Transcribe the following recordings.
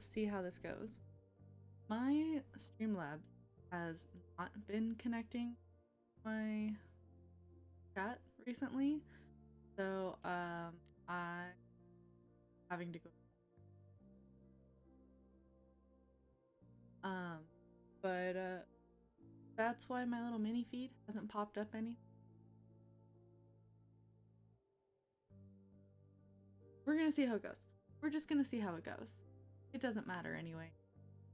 see how this goes. My Streamlabs has not been connecting my chat recently, so I'm having to go. But that's why my little mini feed hasn't popped up any. We're gonna see how it goes. We're just gonna see how it goes. It doesn't matter anyway.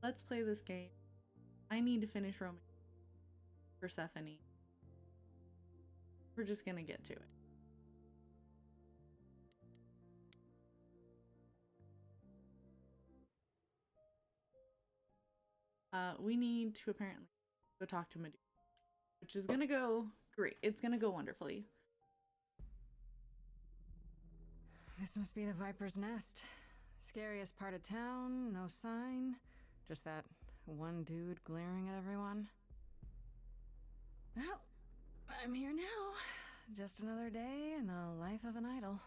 Let's play this game. I need to finish roaming Persephone. We're just gonna get to it. We need to apparently go talk to Medusa, which is gonna go great. It's gonna go wonderfully. This must be the Viper's Nest. Scariest part of town, no sign. Just that one dude glaring at everyone. Well, I'm here now. Just another day in the life of an idol.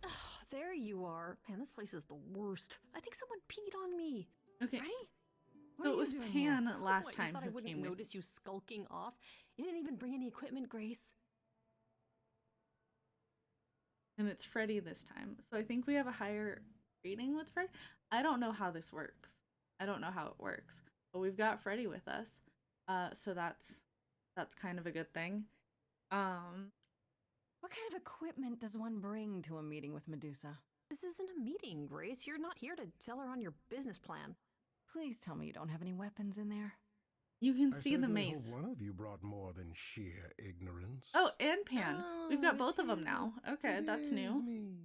Oh, there you are. Man, this place is the worst. I think someone peed on me. Okay. Freddy? So it was Pan last What, time you thought I who wouldn't came with. notice you skulking off? You didn't even bring any equipment, Grace. And it's Freddy this time. So I think we have a higher rating with Freddy. I don't know how this works. I don't know how it works. But we've got Freddy with us. So that's kind of a good thing. What kind of equipment does one bring to a meeting with Medusa? This isn't a meeting, Grace. You're not here to tell her on your business plan. Please tell me you don't have any weapons in there. You can I see the certainly mace. hope one of you brought more than sheer ignorance. Oh, and Pan. We've got both of them you. now. Okay, It that's is new. me.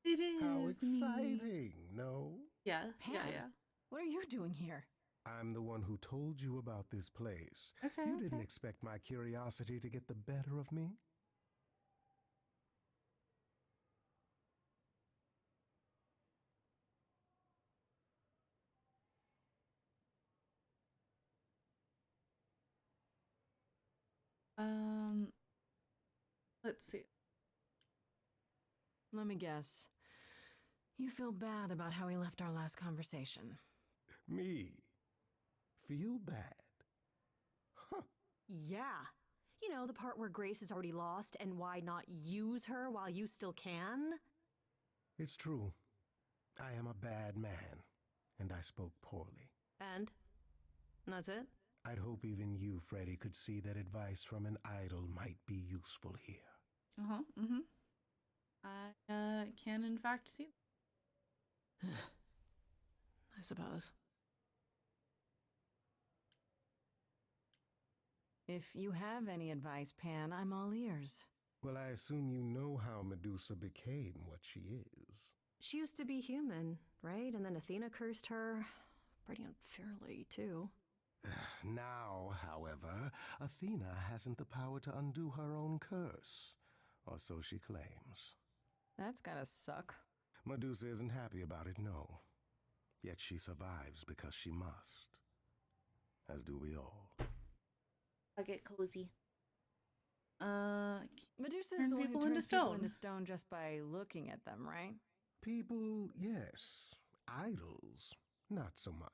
It is How me. exciting, no? Yeah, Pan? yeah. What are you doing here? I'm the one who told you about this place. Okay, You didn't okay. expect my curiosity to get the better of me? Let's see. Let me guess. You feel bad about how we left our last conversation. Me? Feel bad? Huh. Yeah. You know, the part where Grace is already lost and why not use her while you still can? It's true. I am a bad man, and I spoke poorly. And? That's it? I'd hope even you, Freddy, could see that advice from an idol might be useful here. I can in fact see. I suppose. If you have any advice, Pan, I'm all ears. Well, I assume you know how Medusa became what she is. She used to be human, right? And then Athena cursed her. Pretty unfairly, too. Now, however, Athena hasn't the power to undo her own curse, or so she claims. That's gotta suck. Medusa isn't happy about it, no. Yet she survives because she must. As do we all. I'll get cozy. Medusa's Turn the one who people turns into people stone. into stone just by looking at them, right? People, yes. Idols, not so much.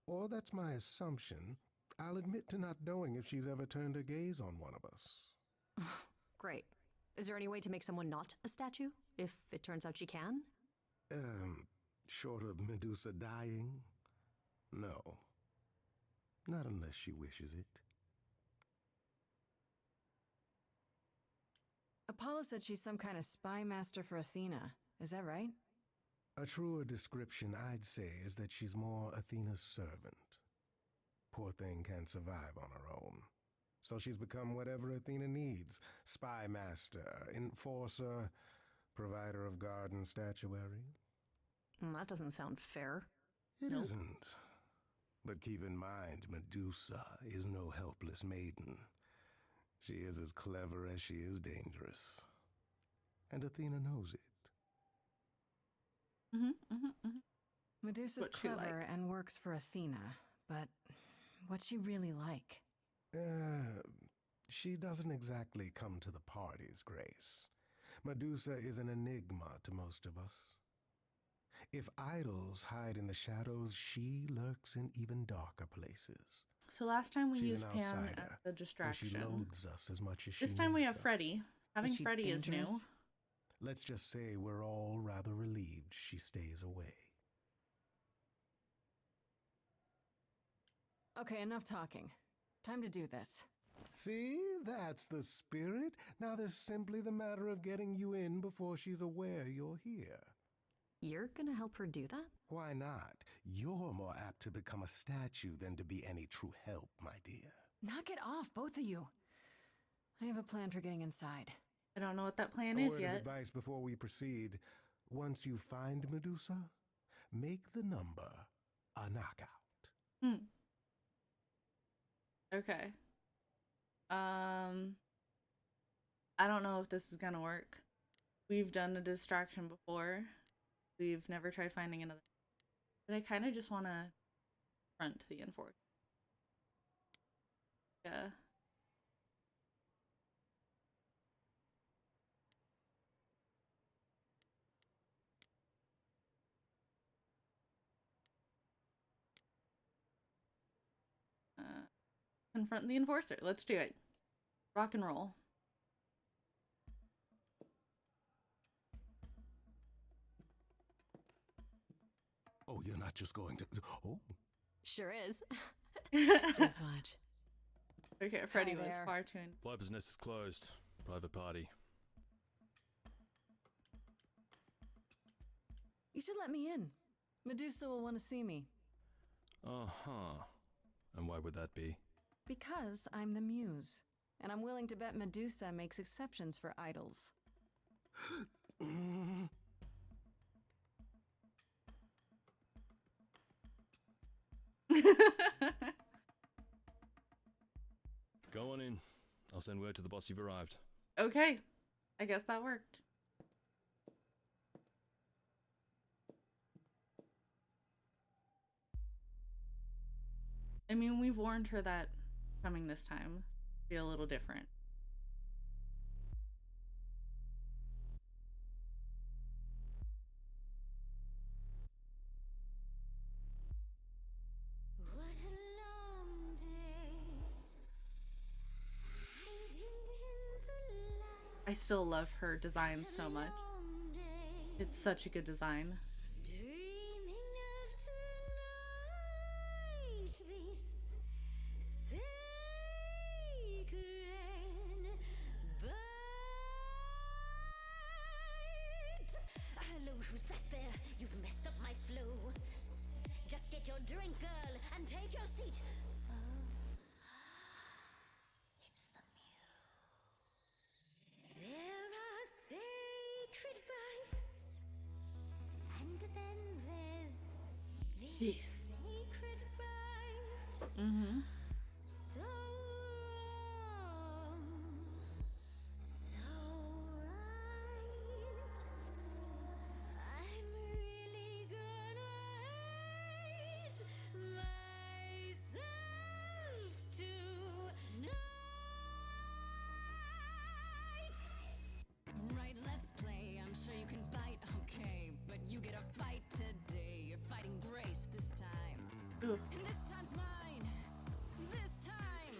Or that's my assumption. I'll admit to not knowing if she's ever turned her gaze on one of us. Great. Is there any way to make someone not a statue, if it turns out she can? Short of Medusa dying? No. Not unless she wishes it. Apollo said she's some kind of spy master for Athena. Is that right? A truer description, I'd say, is that she's more Athena's servant. Poor thing can't survive on her own. So she's become whatever Athena needs. Spy master, enforcer, provider of garden statuary. That doesn't sound fair. It Nope. isn't. But keep in mind, Medusa is no helpless maiden. She is as clever as she is dangerous. And Athena knows it. Medusa's What's she clever like? and works for Athena, but what's she really like? She doesn't exactly come to the parties, Grace. Medusa is an enigma to most of us. If idols hide in the shadows, she lurks in even darker places. So last time we She's used an Pan outsider, as the and she distraction. loathes us as much as she This time we needs have us. Freddy. Having she Freddy is new. dangerous? Let's just say we're all rather relieved she stays away. Okay, enough talking. Time to do this. See, that's the spirit. Now there's simply the matter of getting you in before she's aware you're here. You're gonna help her do that? Why not? You're more apt to become a statue than to be any true help, my dear. Knock it off, both of you. I have a plan for getting inside. I don't know what that plan A is word of yet. advice before we proceed. Once you find Medusa, make the number a knockout. Okay. I don't know if this is gonna work. We've done a distraction before. We've never tried finding another. But I kind of just want to front the enforcer. Yeah. Confront the enforcer. Let's do it. Rock and roll. Oh, you're not just going to... Oh. Sure is. Just watch. Okay, Freddy Hi was there. far too. Viper's Nest is closed. Private party. You should let me in. Medusa will want to see me. Uh-huh. And why would that be? Because I'm the muse. And I'm willing to bet Medusa makes exceptions for idols. Go on in. I'll send word to the boss you've arrived. Okay. I guess that worked. I mean, we've warned her that coming this time be a little different. What a long day, hiding in the light. I still love her design so much. Long day, It's such a good design. dreaming of tonight. This sacred bite. Hello, who's that there? You've messed up my flow. Just get your drink, girl, and take your seat. Oh, it's the muse. There are sacred bites, and then there's this sacred bite. So wrong, so right. I'm really gonna hate myself tonight. Right, let's play. I'm sure you can bite, okay. But you get a fight today. You're fighting Grace this time. Ooh. And this time's mine. This time.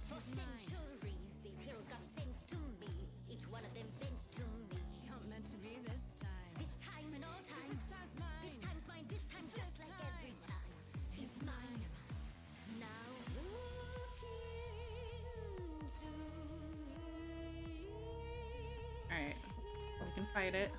For It's mine. centuries, these heroes got sent to me. Each one of them bent to me. Not meant to be this time. This time and all time. This time's mine. This time's mine. This time just This like every time time. He's mine. Now look into me. Alright. We can fight it.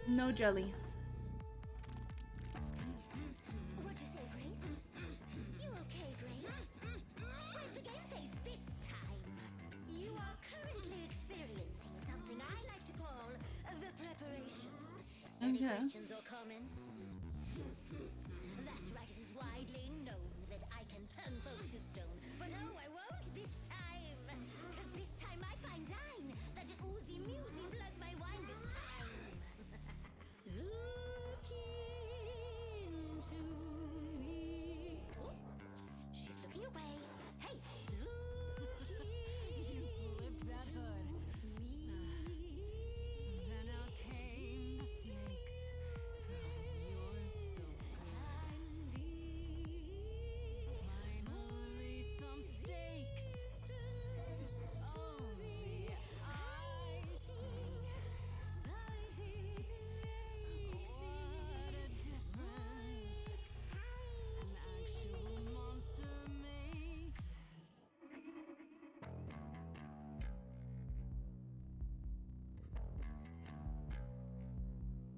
No jelly. What'd you say, Grace? You okay, Grace? Where's the game face this time? You are currently experiencing something I like to call the preparation. Any Okay. questions or comments? That's right, it is widely known that I can turn folks to stone. But oh, I won't this time. Cause this time I find dine. That oozy musy blood's my wine.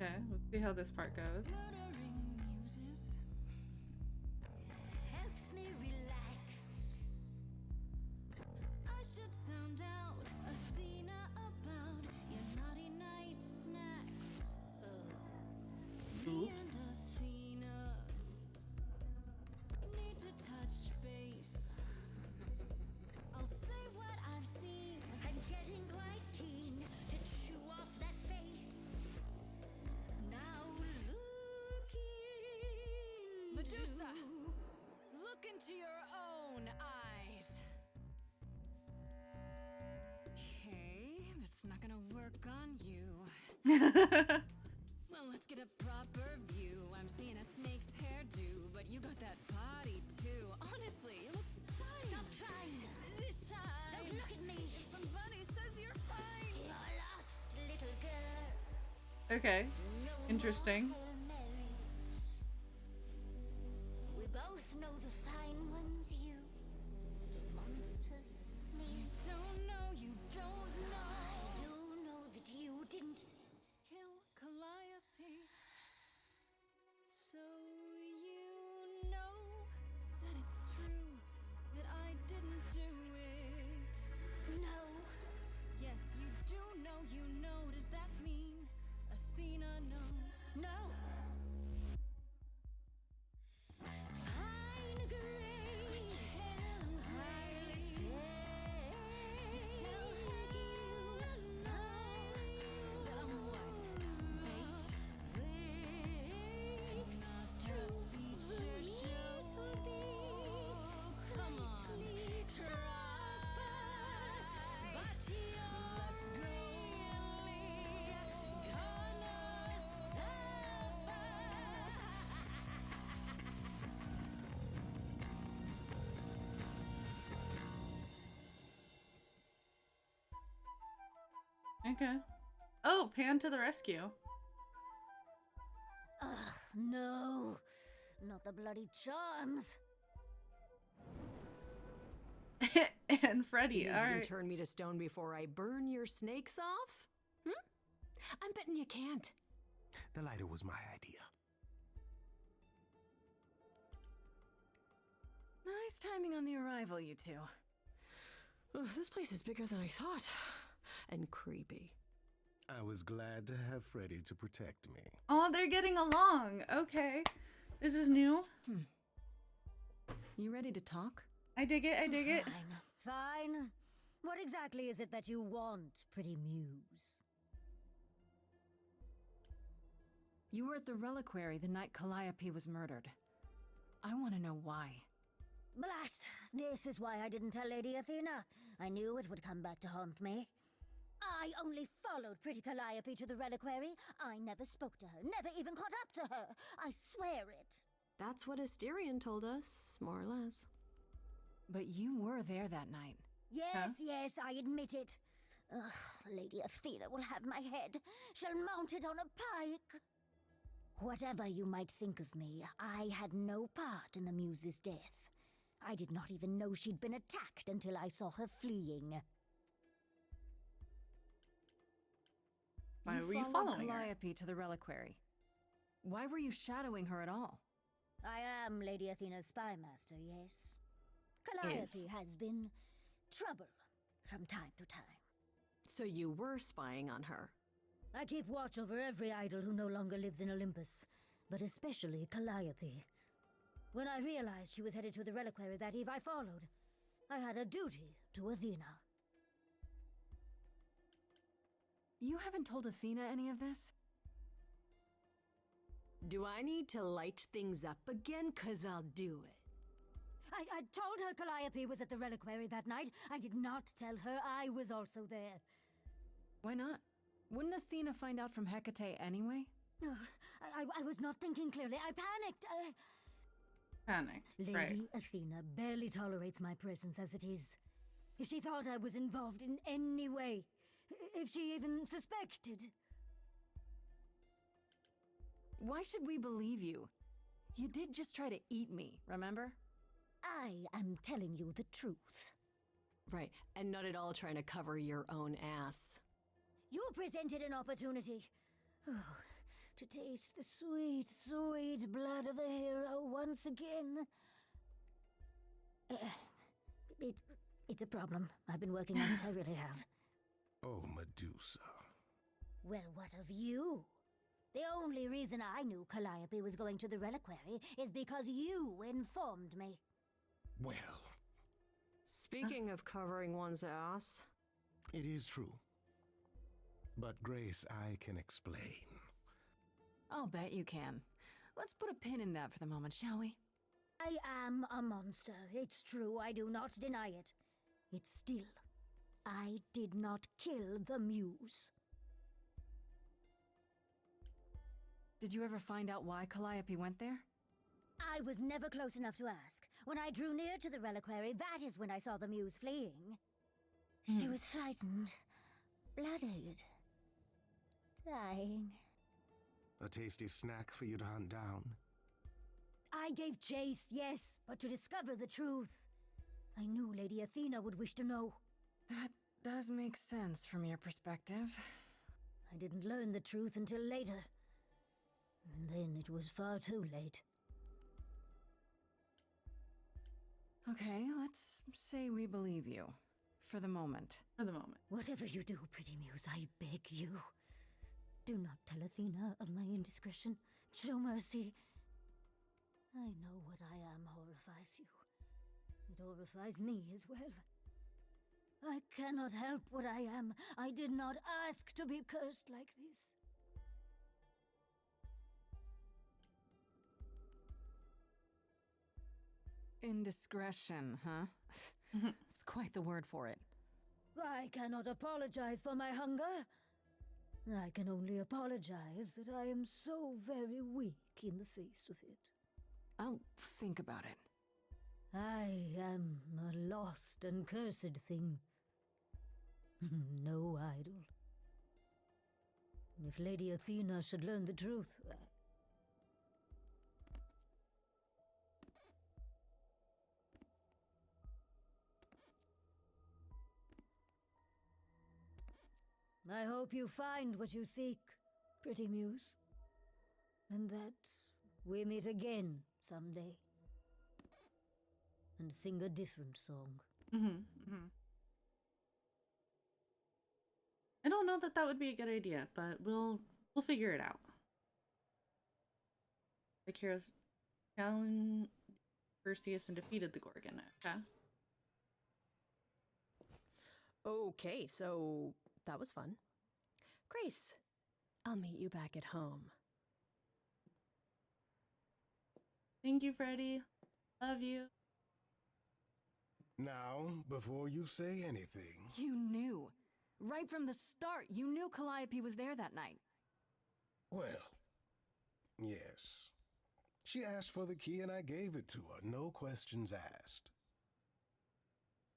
Okay, let's see how this part goes. Murdering muses. Helps me relax. I should sound out Athena about your naughty night snacks. Me Oops. and Athena need to touch base. I'll say what I've seen. I'm getting quite keen to chew off that face. Now look in. Medusa, look into your own eyes. Okay, that's not gonna work on you. Well, let's get a proper view. I'm seeing a snake's hairdo, but you got that body too. Honestly, you look fine. Stop trying. This time. Don't look at me. If somebody says you're fine. You're lost, little girl. Okay, No interesting. more Hail Marys. We both know the fine ones, you. The monsters, me. Don't know, you don't know. I do know that you didn't. Kill Calliope. So you know that it's true that I didn't do it. No. Yes, you do know, you know. Does that mean Athena knows? No. Fine grace. To tell her you know that I'm what? Bait? Another feature show. Come on, try. But let's go. Gonna suffer. Okay. Oh, Pan to the rescue. Ugh, no. Not the bloody charms. And Freddy, You think all you can right. turn me to stone before I burn your snakes off? I'm betting you can't. The lighter was my idea. Nice timing on the arrival, you two. Ugh, this place is bigger than I thought. And creepy. I was glad to have Freddy to protect me. Oh, they're getting along. Okay. This is new. You ready to talk? I dig it. I dig it. Fine. What exactly is it that you want, pretty muse? You were at the reliquary the night Calliope was murdered. I want to know why. Blast! This is why I didn't tell Lady Athena. I knew it would come back to haunt me. I only followed pretty Calliope to the reliquary. I never spoke to her, never even caught up to her. I swear it. That's what Asterion told us, more or less. But you were there that night. Yes, yes, I admit it. Ugh, Lady Athena will have my head. She'll mount it on a pike. Whatever you might think of me, I had no part in the Muse's death. I did not even know she'd been attacked until I saw her fleeing. Why were you followed following her? Calliope to the reliquary. Why were you shadowing her at all? I am Lady Athena's spy master, yes. Calliope has been trouble from time to time. So you were spying on her. I keep watch over every idol who no longer lives in Olympus, but especially Calliope. When I realized she was headed to the reliquary that eve, I followed. I had a duty to Athena. You haven't told Athena any of this? Do I need to light things up again? 'Cause I'll do it. I told her Calliope was at the reliquary that night. I did not tell her I was also there. Why not? Wouldn't Athena find out from Hecate anyway? I was not thinking clearly. I panicked. Panicked. Lady Right. Athena barely tolerates my presence as it is. If she thought I was involved in any way, if she even suspected. Why should we believe you? You did just try to eat me, remember? I am telling you the truth. Right, and not at all trying to cover your own ass. You presented an opportunity to taste the sweet, sweet blood of a hero once again. It's a problem. I've been working on it, I really have. Oh, Medusa. Well, what of you? The only reason I knew Calliope was going to the reliquary is because you informed me. Well, Speaking of covering one's ass, it is true. But, Grace, I can explain. I'll bet you can. Let's put a pin in that for the moment, shall we? I am a monster. It's true, I do not deny it. It's still, I did not kill the muse. Did you ever find out why Calliope went there? I was never close enough to ask. When I drew near to the reliquary, that is when I saw the muse fleeing. She was frightened, bloodied, dying. A tasty snack for you to hunt down. I gave chase, yes, but to discover the truth. I knew Lady Athena would wish to know. That does make sense from your perspective. I didn't learn the truth until later. And then it was far too late. Okay, let's say we believe you. For the moment. For the moment. Whatever you do, pretty muse, I beg you. Do not tell Athena of my indiscretion. Show mercy. I know what I am horrifies you. It horrifies me as well. I cannot help what I am. I did not ask to be cursed like this. Indiscretion, huh? That's quite the word for it. I cannot apologize for my hunger. I can only apologize that I am so very weak in the face of it. I'll think about it. I am a lost and cursed thing. No idol. If Lady Athena should learn the truth, I hope you find what you seek, pretty muse. And that we meet again someday. And sing a different song. I don't know that that would be a good idea, but we'll figure it out. The heroes challenged Perseus and defeated the Gorgon. Okay. okay, so that was fun. Grace, I'll meet you back at home. Thank you, Freddie. Love you. Now, before you say anything... You knew. Right from the start, you knew Calliope was there that night. Well, yes. She asked for the key and I gave it to her, no questions asked.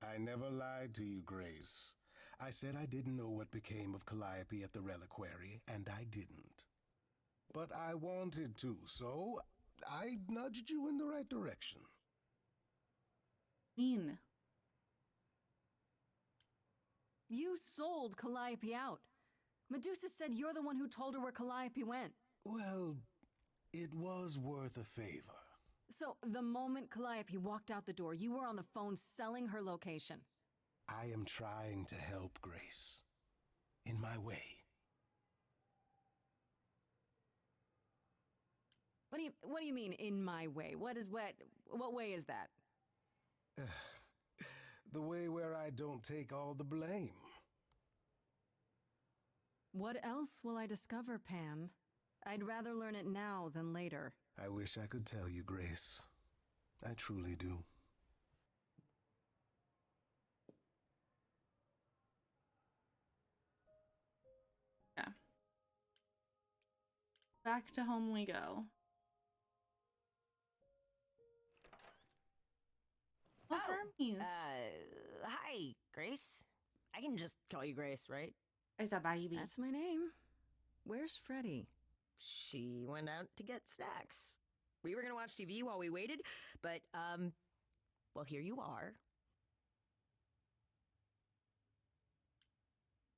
I never lied to you, Grace. I said I didn't know what became of Calliope at the reliquary, and I didn't. But I wanted to, so I nudged you in the right direction. Mean. You sold Calliope out. Medusa said you're the one who told her where Calliope went. Well, it was worth a favor. So, the moment Calliope walked out the door, you were on the phone selling her location. I am trying to help, Grace. In my way. What do you mean, in my way? What way is that? The way where I don't take all the blame. What else will I discover, Pan? I'd rather learn it now than later. I wish I could tell you, Grace. I truly do. Yeah. Back to home we go. Oh, Hermes. Hi, Grace. I can just call you Grace, right? It's a baby. That's my name. Where's Freddie? She went out to get snacks. We were gonna watch TV while we waited, but, well, here you are.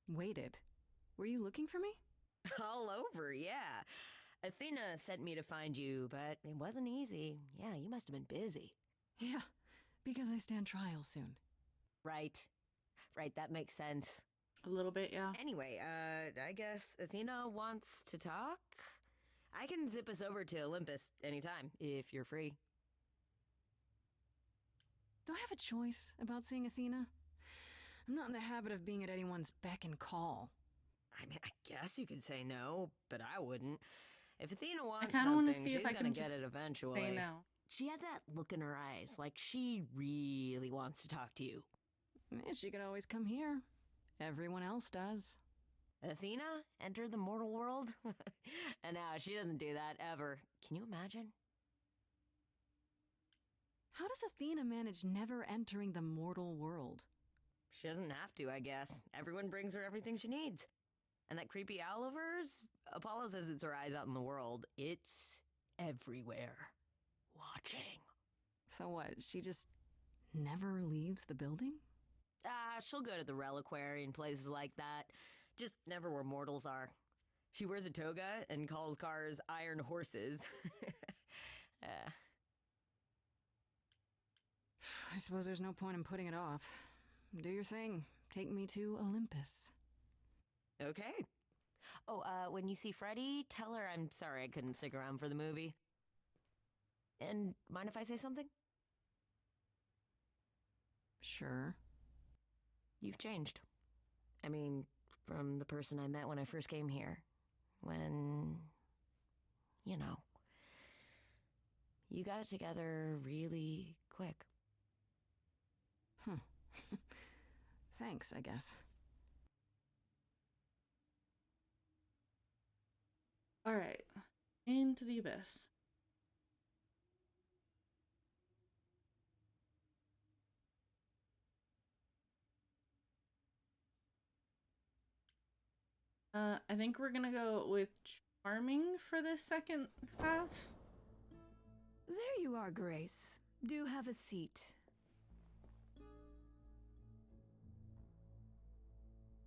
Waited. Were you looking for me? All over, yeah. Athena sent me to find you, but it wasn't easy. Yeah, you must have been busy. Yeah, because I stand trial soon. Right. Right, that makes sense. A little bit, yeah. Anyway, I guess Athena wants to talk? I can zip us over to Olympus anytime, if you're free. Do I have a choice about seeing Athena? I'm not in the habit of being at anyone's beck and call. I mean, I guess you could say no, but I wouldn't. If Athena I wants kind of want to something, see if she's I gonna can get just it eventually. say no. She had that look in her eyes, like she really wants to talk to you. She could always come here. Everyone else does. Athena entered the mortal world? And now she doesn't do that ever. Can you imagine? How does Athena manage never entering the mortal world? She doesn't have to, I guess. Everyone brings her everything she needs. And that creepy owl of hers? Apollo says it's her eyes out in the world. It's everywhere. Watching. So what, she just never leaves the building? She'll go to the reliquary and places like that. Just never where mortals are. She wears a toga and calls cars iron horses. I suppose there's no point in putting it off. Do your thing. Take me to Olympus. Okay. Oh, when you see Freddy, tell her I'm sorry I couldn't stick around for the movie. And mind if I say something? Sure. You've changed. I mean, from the person I met when I first came here. When, you know, you got it together really quick. Thanks, I guess. All right. Into the abyss. I think we're gonna go with charming for this second half. There you are, Grace. Do have a seat.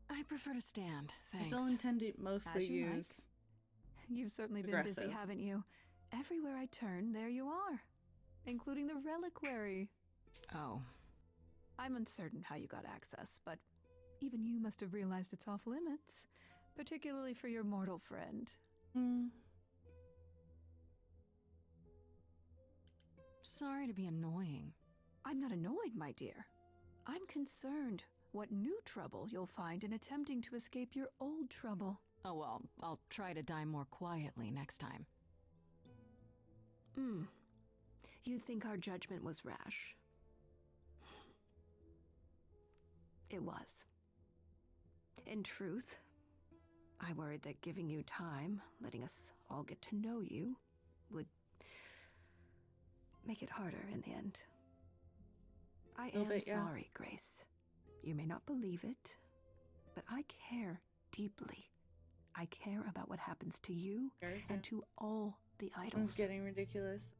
I prefer to stand, I thanks. still intend to mostly As you like. use. You've certainly been Aggressive. busy, haven't you? Everywhere I turn, there you are. Including the reliquary. Oh, I'm uncertain how you got access, but even you must have realized it's off limits. Particularly for your mortal friend. sorry to be annoying. I'm not annoyed, my dear. I'm concerned what new trouble you'll find in attempting to escape your old trouble. Oh well, I'll try to die more quietly next time. You think our judgment was rash? It was. In truth, I worried that giving you time, letting us all get to know you, would make it harder in the end. I am sorry, Grace. You may not believe it, but I care deeply. I care about what happens to you and to all the idols. It's getting ridiculous.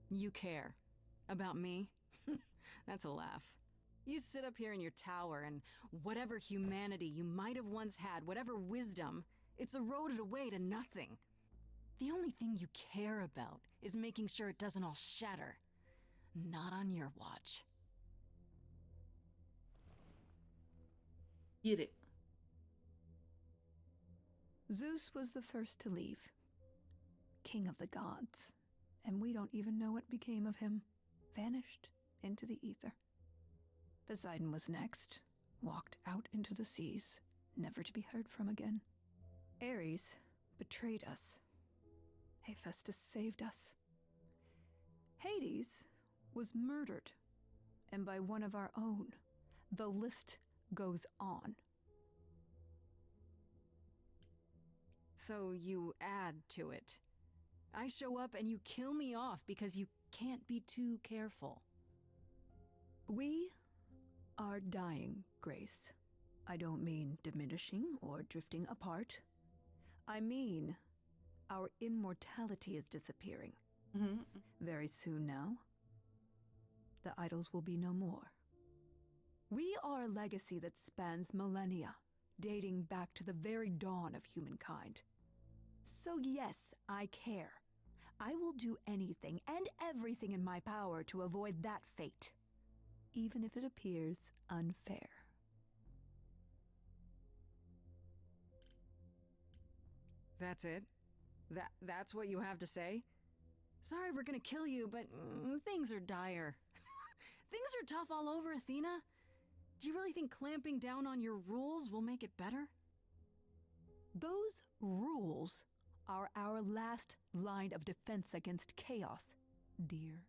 You care. About me? That's a laugh. You sit up here in your tower and whatever humanity you might have once had, whatever wisdom, it's eroded away to nothing. The only thing you care about is making sure it doesn't all shatter. Not on your watch. Get it. Zeus was the first to leave. King of the gods. And we don't even know what became of him. Vanished into the ether. Poseidon was next. Walked out into the seas, never to be heard from again. Ares betrayed us. Hephaestus saved us. Hades was murdered. And by one of our own. The list goes on. So you add to it. I show up and you kill me off because you can't be too careful. We are dying, Grace. I don't mean diminishing or drifting apart. I mean, our immortality is disappearing. Very soon now, the idols will be no more. We are a legacy that spans millennia, dating back to the very dawn of humankind. So yes, I care. I will do anything and everything in my power to avoid that fate, even if it appears unfair. That's it? That's what you have to say? Sorry we're gonna kill you, but things are dire. Things are tough all over, Athena. Do you really think clamping down on your rules will make it better? Those rules are our last line of defense against chaos, dear.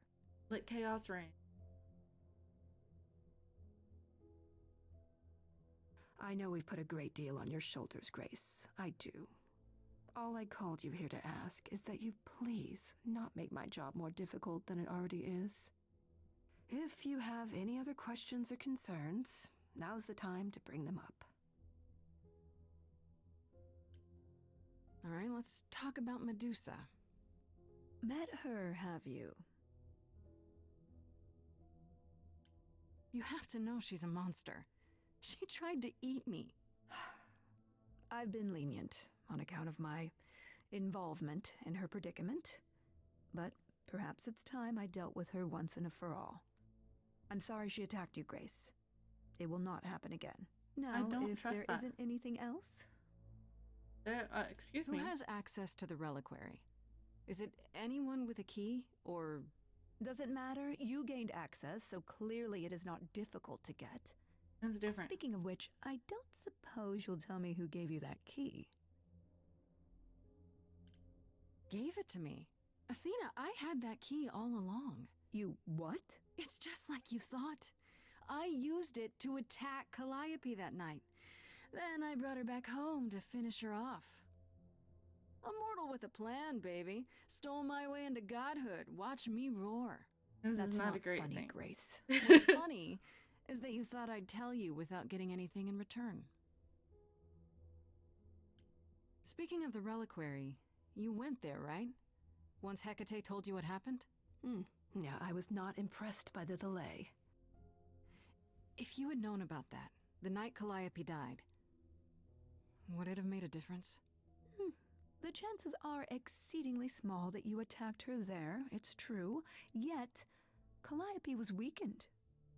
Let chaos reign. I know we've put a great deal on your shoulders, Grace. I do. All I called you here to ask is that you please not make my job more difficult than it already is. If you have any other questions or concerns, now's the time to bring them up. All right, let's talk about Medusa. Met her, have you? You have to know she's a monster. She tried to eat me. I've been lenient on account of my involvement in her predicament, but perhaps it's time I dealt with her once and for all. I'm sorry she attacked you, Grace. It will not happen again. Now, I don't if trust there that. isn't anything else, Excuse Who me. has access to the reliquary? Is it anyone with a key, or... doesn't matter. You gained access, so clearly it is not difficult to get. It's different. Speaking of which, I don't suppose you'll tell me who gave you that key. gave it to me? Athena, I had that key all along. You what? It's just like you thought. I used it to attack Calliope that night. Then I brought her back home to finish her off. A mortal with a plan, baby. Stole my way into godhood. Watch me roar. This That's is not a great funny, thing. Grace. What's funny is that you thought I'd tell you without getting anything in return. Speaking of the reliquary, you went there, right? Once Hecate told you what happened? Yeah, I was not impressed by the delay. If you had known about that, the night Calliope died, would it have made a difference? The chances are exceedingly small that you attacked her there, it's true. Yet, Calliope was weakened,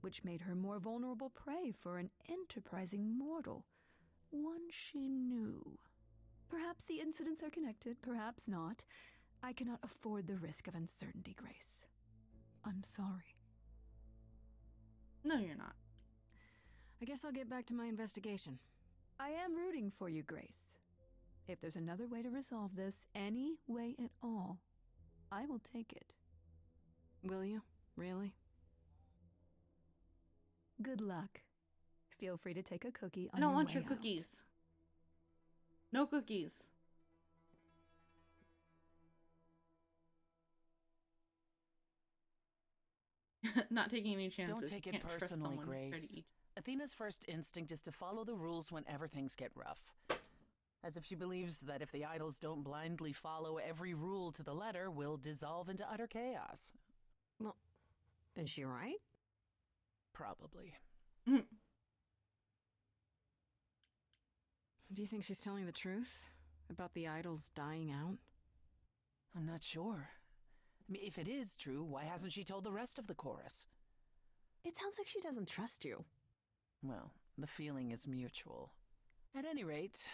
which made her more vulnerable prey for an enterprising mortal, one she knew. Perhaps the incidents are connected, perhaps not. I cannot afford the risk of uncertainty, Grace. I'm sorry. No, you're not. I guess I'll get back to my investigation. I am rooting for you, Grace. If there's another way to resolve this, any way at all, I will take it. Will you? Really? Good luck. Feel free to take a cookie I on don't your want way your out. cookies. No cookies. Not taking any chances. Don't take You it can't trust personally, someone who tried to Grace. eat. Athena's first instinct is to follow the rules whenever things get rough. As if she believes that if the idols don't blindly follow every rule to the letter, we'll dissolve into utter chaos. Well, is she right? Probably. Do you think she's telling the truth about the idols dying out? I'm not sure. I mean, if it is true, why hasn't she told the rest of the chorus? It sounds like she doesn't trust you. Well, the feeling is mutual. At any rate,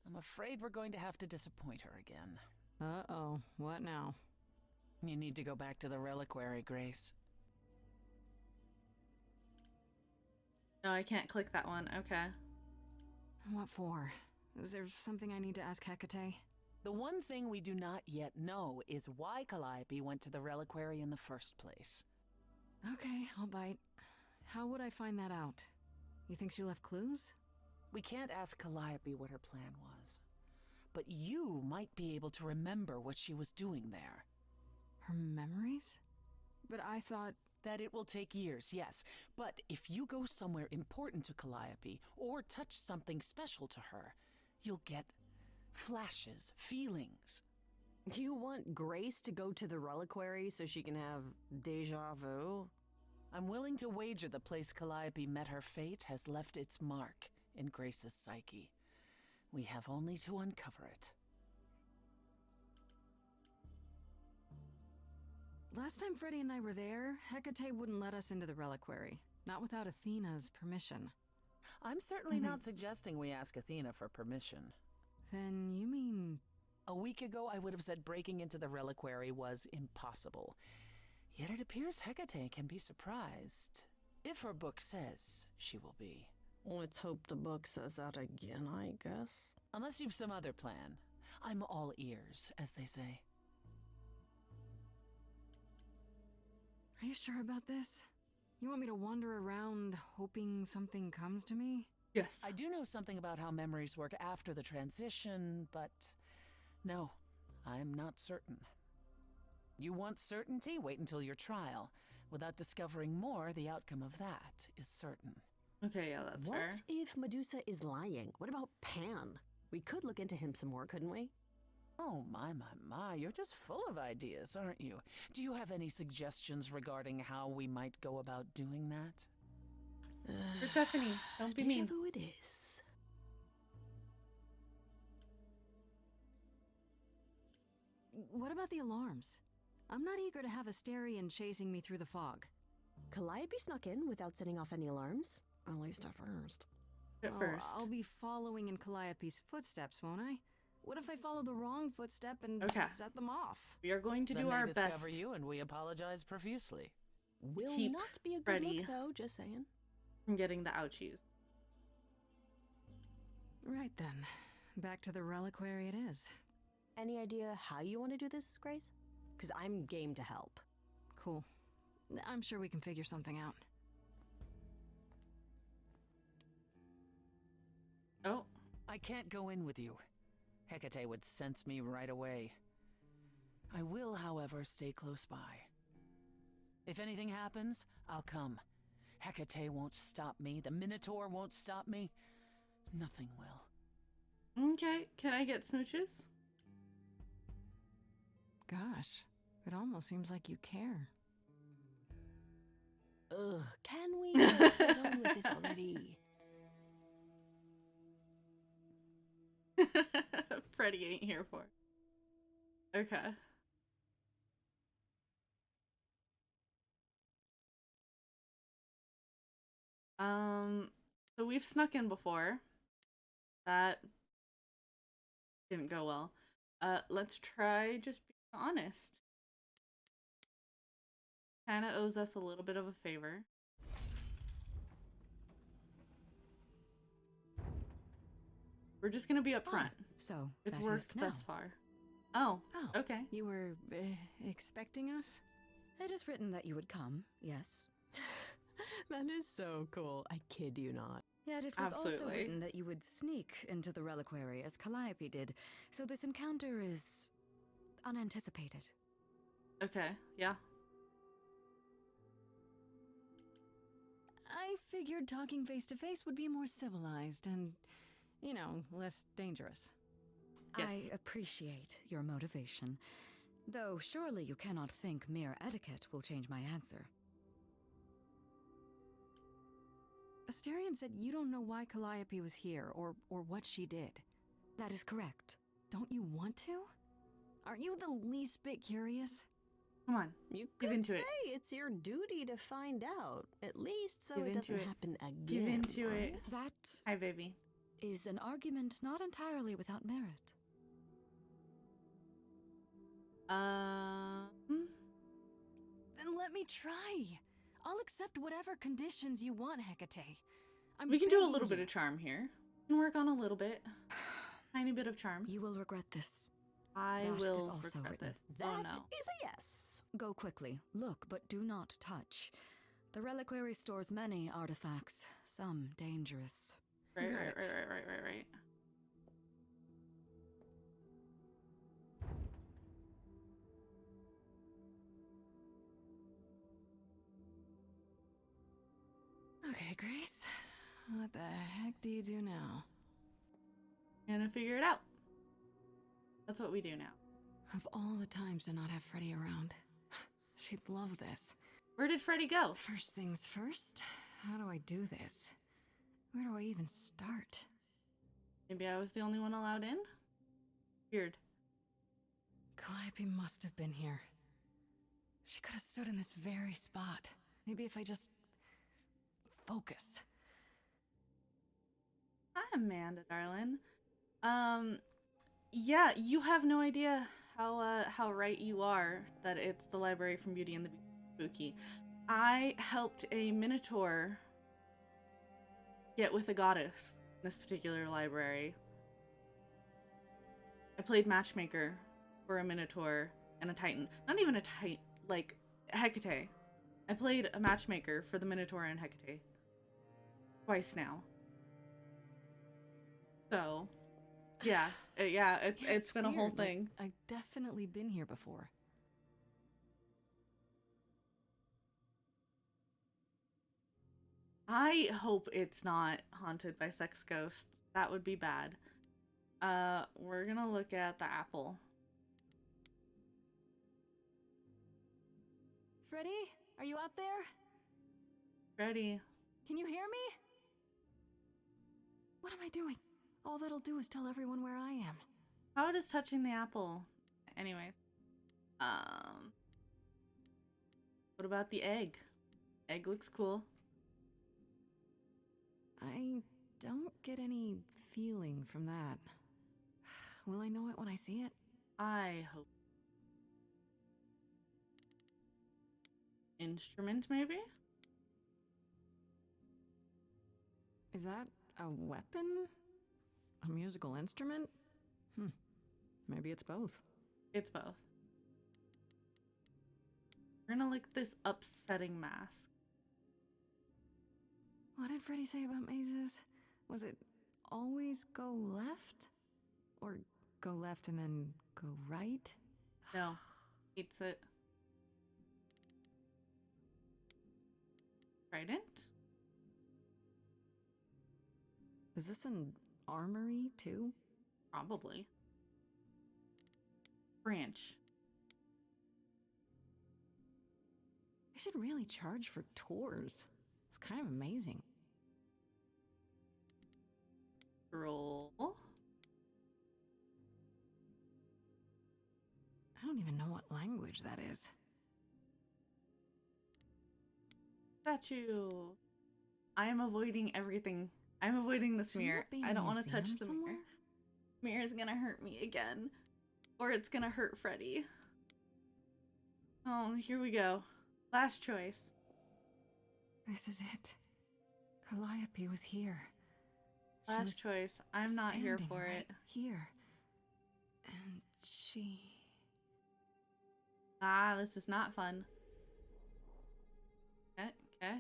I'm afraid we're going to have to disappoint her again. Uh-oh. What now? You need to go back to the reliquary, Grace. No, I can't click that one. Okay. What for? Is there something I need to ask Hecate? The one thing we do not yet know is why Calliope went to the reliquary in the first place. Okay, I'll bite. How would I find that out? You think she left clues? We can't ask Calliope what her plan was. But you might be able to remember what she was doing there. Her memories? But I thought... That it will take years, yes. But if you go somewhere important to Calliope, or touch something special to her, you'll get flashes, feelings. Do you want Grace to go to the reliquary so she can have deja vu? I'm willing to wager the place Calliope met her fate has left its mark in Grace's psyche. We have only to uncover it. Last time Freddie and I were there, Hecate wouldn't let us into the reliquary. Not without Athena's permission. I'm certainly not suggesting we ask Athena for permission. Then you mean... A week ago, I would have said breaking into the reliquary was impossible. Yet it appears Hecate can be surprised. If her book says she will be. Let's hope the book says that again, I guess. Unless you've some other plan. I'm all ears, as they say. Are you sure about this? You want me to wander around hoping something comes to me? Yes. I do know something about how memories work after the transition, but no, I'm not certain. You want certainty? Wait until your trial. Without discovering more, the outcome of that is certain. Okay, yeah, that's fair. What if Medusa is lying? What about Pan? We could look into him some more, couldn't we? Oh, my, you're just full of ideas, aren't you? Do you have any suggestions regarding how we might go about doing that? Persephone, don't be Deja mean. vu it is. What about the alarms? I'm not eager to have Asterion chasing me through the fog. Calliope snuck in without setting off any alarms. At least at first. At first. I'll be following in Calliope's footsteps, won't I? What if I follow the wrong footstep and Okay. set them off? We are going to Then do they our discover best you, and we apologize profusely. Will Keep not be a good ready. look, though, just saying. from getting the ouchies. Right then. Back to the reliquary it is. Any idea how you want to do this, Grace? Because I'm game to help. Cool. I'm sure we can figure something out. Oh, I can't go in with you. Hecate would sense me right away. I will, however, stay close by. If anything happens, I'll come. Hecate won't stop me. The Minotaur won't stop me. Nothing will. okay. Can I get smooches? Gosh, it almost seems like you care. Ugh, can we just get on with this already? Freddie ain't here for it. Okay. So we've snuck in before. That didn't go well. Let's try just being honest. Kinda owes us a little bit of a favor. We're just gonna be upfront. So It's that worked is now. thus far. Oh, Oh, okay. you were expecting us? It is written that you would come, yes. That is so cool. I kid you not. Yet it was also Absolutely. written that you would sneak into the reliquary as Calliope did, so this encounter is unanticipated. Okay, yeah. I figured talking face to face would be more civilized and, you know, less dangerous. Yes. I appreciate your motivation, though surely you cannot think mere etiquette will change my answer. Asterion said you don't know why Calliope was here or what she did. That is correct. Don't you want to? Aren't you the least bit curious? Come on. You Give could into say it. it's your duty to find out, at least so Give it into doesn't it. happen again. Give into right? it. That Hi, baby. is an argument not entirely without merit. Then let me try. I'll accept whatever conditions you want, Hecate. We can do a begging little bit you. of charm here. We can work on a little bit. Tiny bit of charm. You will regret this. I that is will also regret written. this. That Oh no. is a yes. Go quickly. Look, but do not touch. The reliquary stores many artifacts, some dangerous. Right. Great. Right. Okay, Grace. What the heck do you do now? Gonna figure it out. That's what we do now. Of all the times to not have Freddie around. She'd love this. Where did Freddy go? First things first, how do I do this? Where do I even start? Maybe I was the only one allowed in? Weird. Calliope must have been here. She could have stood in this very spot. Maybe if I just focus. Hi, Amanda, darling. Yeah, you have no idea how right you are that it's the library from Beauty and the Spooky. I helped a Minotaur get with a goddess in this particular library. I played matchmaker for a Minotaur and a Titan. Not even a Titan, like Hecate. I played a matchmaker for the Minotaur and Hecate. Twice now. So, yeah, it's been a whole weird. Like, thing. I've definitely been here before. I hope it's not haunted by sex ghosts. That would be bad. We're gonna look at the apple. Freddy, are you out there? Ready? Can you hear me? What am I doing? All that'll do is tell everyone where I am. How does touching the apple? Anyways. What about the egg? Egg looks cool. I don't get any feeling from that. Will I know it when I see it? I hope. Instrument, maybe? Is that a weapon? A musical instrument? Maybe it's both. It's both. We're gonna look at this upsetting mask. What did Freddy say about mazes? Was it always go left? Or go left and then go right? No. Hates it. Trident? Is this an armory too? Probably. Branch. They should really charge for tours. It's kind of amazing. Roll. I don't even know what language that is. Statue. I am avoiding everything. I'm avoiding this Shouldn't mirror. that be a I don't want to museum touch the somewhere? mirror. Mirror's gonna hurt me again. Or it's gonna hurt Freddy. Oh, here we go. Last choice. This is it. Calliope was here. She Last was choice. I'm not here standing for right it. Here. And she... Ah, this is not fun. Okay, okay.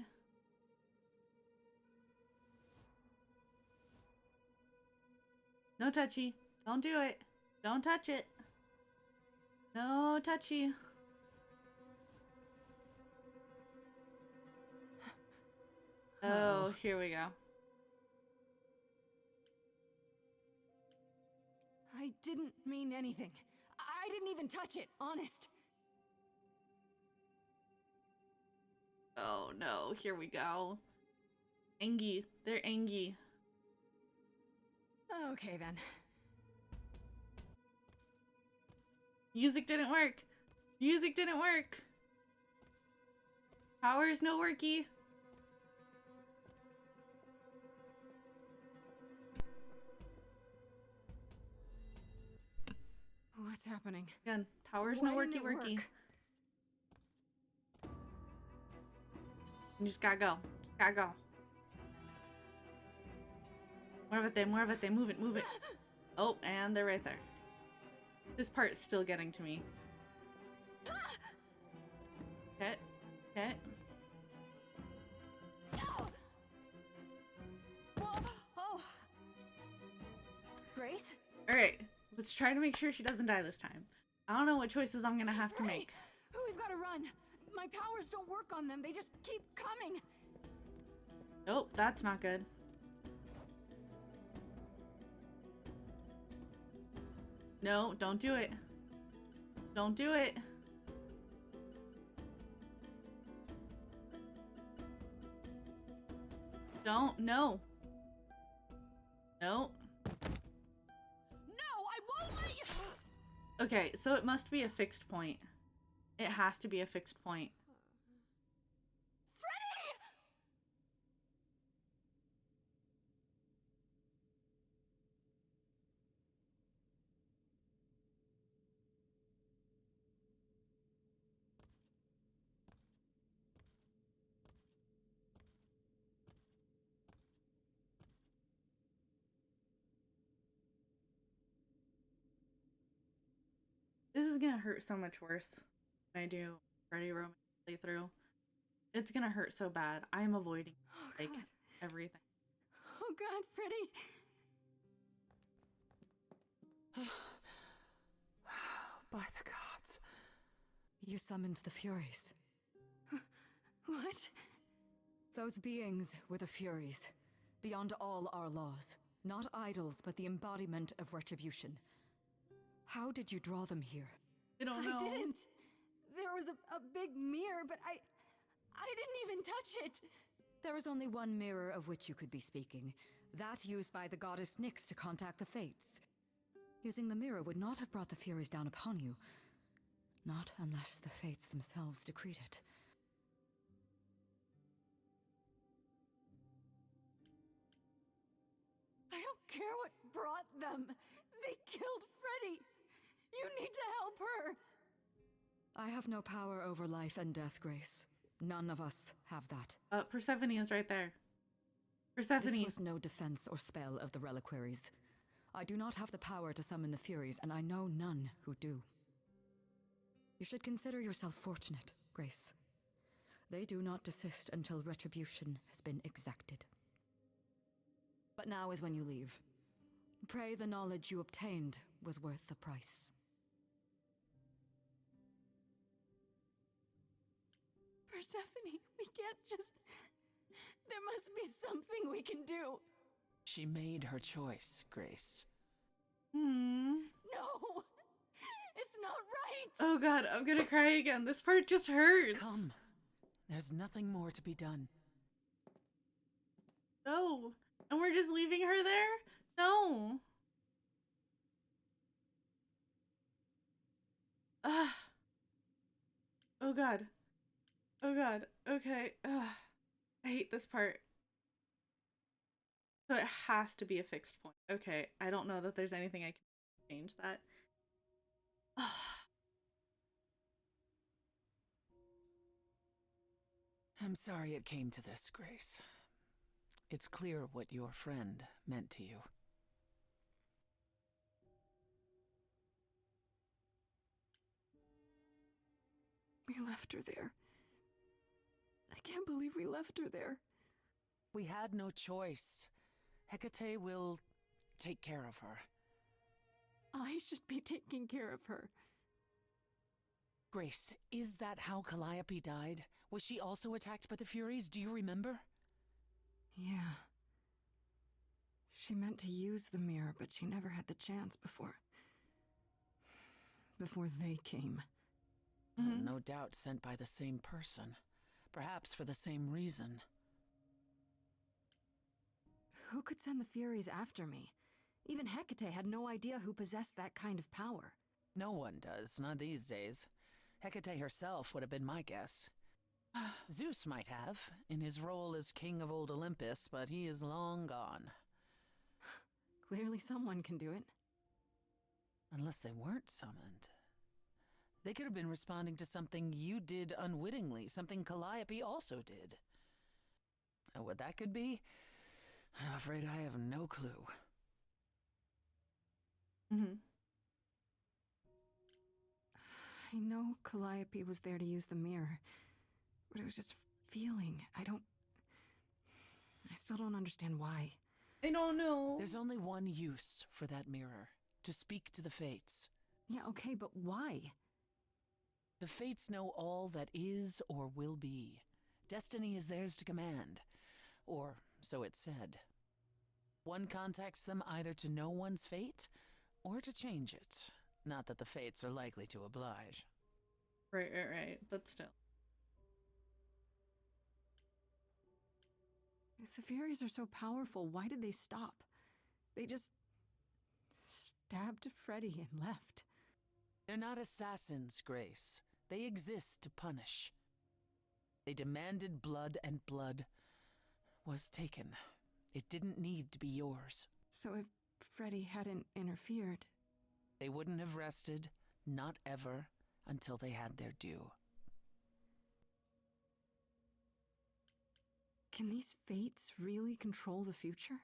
No touchy. Don't do it. Don't touch it. No touchy. Oh, here we go. I didn't mean anything. I didn't even touch it, honest. Oh no, here we go. Angie. They're Angie. Okay then. Music didn't work. Music didn't work. Powers no worky. What's happening? Again, powers Why no didn't worky it worky. work? You just gotta go. Just gotta go. Muévete, muévete, move it, move it. Oh, and they're right there. This part's still getting to me. Okay, okay. Oh! Grace? Alright, let's try to make sure she doesn't die this time. I don't know what choices I'm gonna have to make. We've got to run. My powers don't work on them. They just keep coming. Nope, that's not good. No, don't do it. Don't do it. Don't. No. No. No, I won't let you. Okay, so it must be a fixed point. It has to be a fixed point. Freddy! This is gonna hurt so much worse when I do Freddy Romance playthrough. It's gonna hurt so bad. I'm avoiding like God. everything. Oh God, Freddy! By the gods. You summoned the Furies. What? Those beings were the Furies, beyond all our laws. Not idols, but the embodiment of retribution. How did you draw them here? I don't know. I didn't. There was a big mirror, but I didn't even touch it. There is only one mirror of which you could be speaking. That used by the goddess Nyx to contact the Fates. Using the mirror would not have brought the Furies down upon you. Not unless the Fates themselves decreed it. I don't care what brought them. They killed Freddy. You need to help her. I have no power over life and death, Grace. None of us have that. Persephone is right there. Persephone. This was no defense or spell of the reliquaries. I do not have the power to summon the Furies, and I know none who do. You should consider yourself fortunate, Grace. They do not desist until retribution has been exacted. But now is when you leave. Pray the knowledge you obtained was worth the price. Persephone, we can't just... There must be something we can do. She made her choice, Grace. No! It's not right! Oh god, I'm gonna cry again. This part just hurts. Come. There's nothing more to be done. No. And we're just leaving her there? No. Ah. Oh god. Oh god. Okay. Ugh. I hate this part. So it has to be a fixed point. Okay. I don't know that there's anything I can change that. I'm sorry it came to this, Grace. It's clear what your friend meant to you. We left her there. I can't believe we left her there. We had no choice. Hecate will take care of her. I should be taking care of her. Grace, is that how Calliope died? Was she also attacked by the Furies? Do you remember? Yeah. She meant to use the mirror, but she never had the chance before they came. No doubt sent by the same person. Perhaps for the same reason. Who could send the Furies after me? Even Hecate had no idea who possessed that kind of power. No one does, not these days. Hecate herself would have been my guess. Zeus might have, in his role as king of old Olympus, but he is long gone. Clearly someone can do it. Unless they weren't summoned. They could have been responding to something you did unwittingly, something Calliope also did. And what that could be, I'm afraid I have no clue. I know Calliope was there to use the mirror, but it was just feeling. I still don't understand why. I don't know. There's only one use for that mirror, to speak to the Fates. Yeah, okay, but why? The Fates know all that is or will be. Destiny is theirs to command. Or so it's said. One contacts them either to know one's fate, or to change it. Not that the Fates are likely to oblige. Right. But still. If the Furies are so powerful, why did they stop? They just stabbed Freddy and left. They're not assassins, Grace. They exist to punish. They demanded blood, and blood was taken. It didn't need to be yours. So if Freddy hadn't interfered... They wouldn't have rested, not ever, until they had their due. Can these fates really control the future?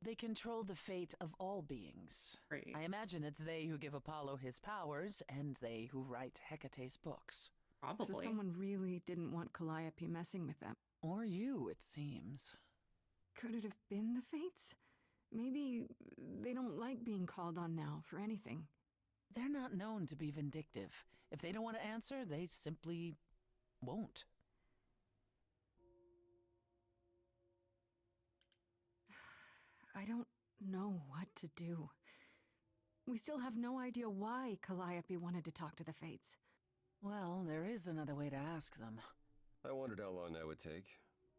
They control the fate of all beings. Great. I imagine it's they who give Apollo his powers, and they who write Hecate's books. Probably. So someone really didn't want Calliope messing with them. Or you, it seems. Could it have been the fates? Maybe they don't like being called on now for anything. They're not known to be vindictive. If they don't want to answer, they simply won't. I don't know what to do. We still have no idea why Calliope wanted to talk to the fates. Well, there is another way to ask them. I wondered how long that would take.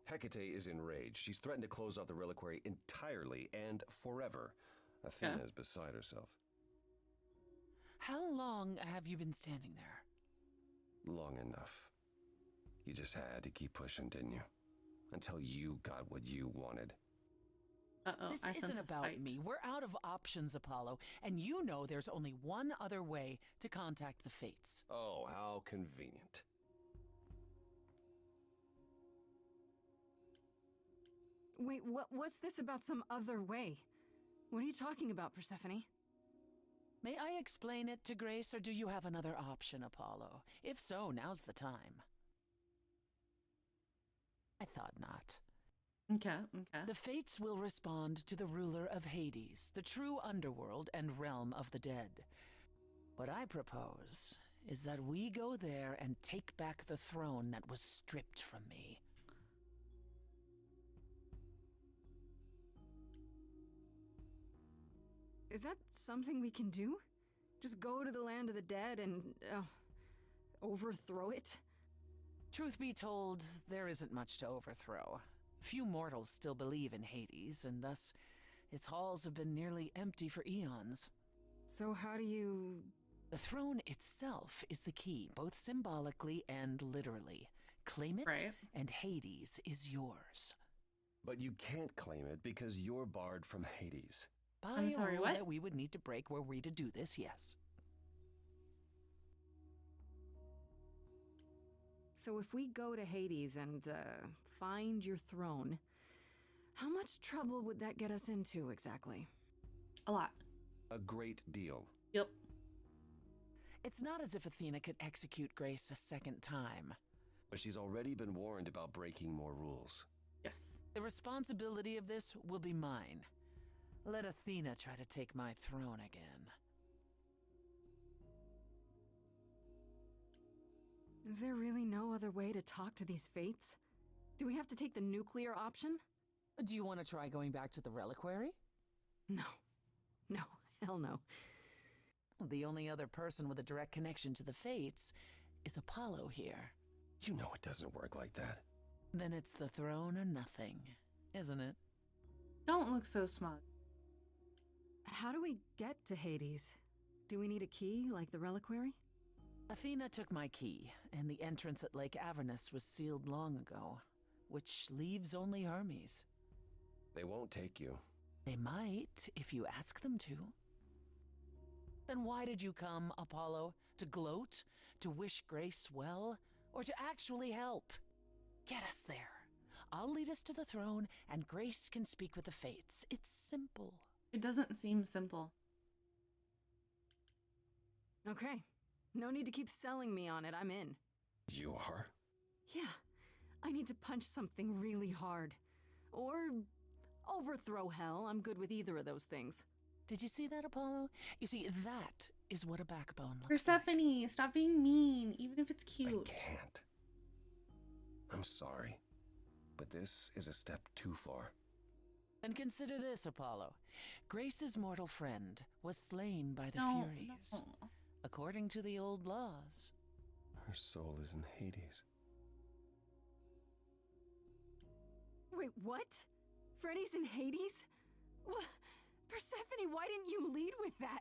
Hecate is enraged. She's threatened to close off the reliquary entirely and forever. Athena is beside herself. How long have you been standing there? Long enough. You just had to keep pushing, didn't you? Until you got what you wanted. Uh-oh, This I sense isn't a about fight. me. We're out of options, Apollo, and you know there's only one other way to contact the fates. Oh, how convenient. Wait, what's this about some other way? What are you talking about, Persephone? May I explain it to Grace, or do you have another option, Apollo? If so, now's the time. I thought not. Okay. The fates will respond to the ruler of Hades, the true underworld and realm of the dead. What I propose is that we go there and take back the throne that was stripped from me. Is that something we can do? Just go to the land of the dead and, overthrow it? Truth be told, there isn't much to overthrow. Few mortals still believe in Hades, and thus its halls have been nearly empty for eons. So how do you... The throne itself is the key, both symbolically and literally. Claim it, Right. and Hades is yours. But you can't claim it because you're barred from Hades. By I'm sorry, a rule what? that we would need to break were we to do this, yes. So if we go to Hades and, find your throne, how much trouble would that get us into, exactly? A lot. A great deal. Yep. It's not as if Athena could execute Grace a second time. But she's already been warned about breaking more rules. Yes. The responsibility of this will be mine. Let Athena try to take my throne again. Is there really no other way to talk to these fates? Do we have to take the nuclear option? Do you want to try going back to the reliquary? No. No, hell no. The only other person with a direct connection to the fates is Apollo here. You know it doesn't work like that. Then it's the throne or nothing, isn't it? Don't look so smug. How do we get to Hades? Do we need a key, like the reliquary? Athena took my key, and the entrance at Lake Avernus was sealed long ago, which leaves only Hermes. They won't take you. They might, if you ask them to. Then why did you come, Apollo? To gloat? To wish Grace well? Or to actually help? Get us there. I'll lead us to the throne, and Grace can speak with the fates. It's simple. It doesn't seem simple. Okay. No need to keep selling me on it, I'm in. You are? Yeah. I need to punch something really hard. Or overthrow hell. I'm good with either of those things. Did you see that, Apollo? You see, that is what a backbone looks like. Persephone, stop being mean, even if it's cute. I can't. I'm sorry, but this is a step too far. And consider this, Apollo. Grace's mortal friend was slain by the No, Furies, no. according to the old laws. Her soul is in Hades. Wait, what? Freddy's in Hades? Well, Persephone, why didn't you lead with that?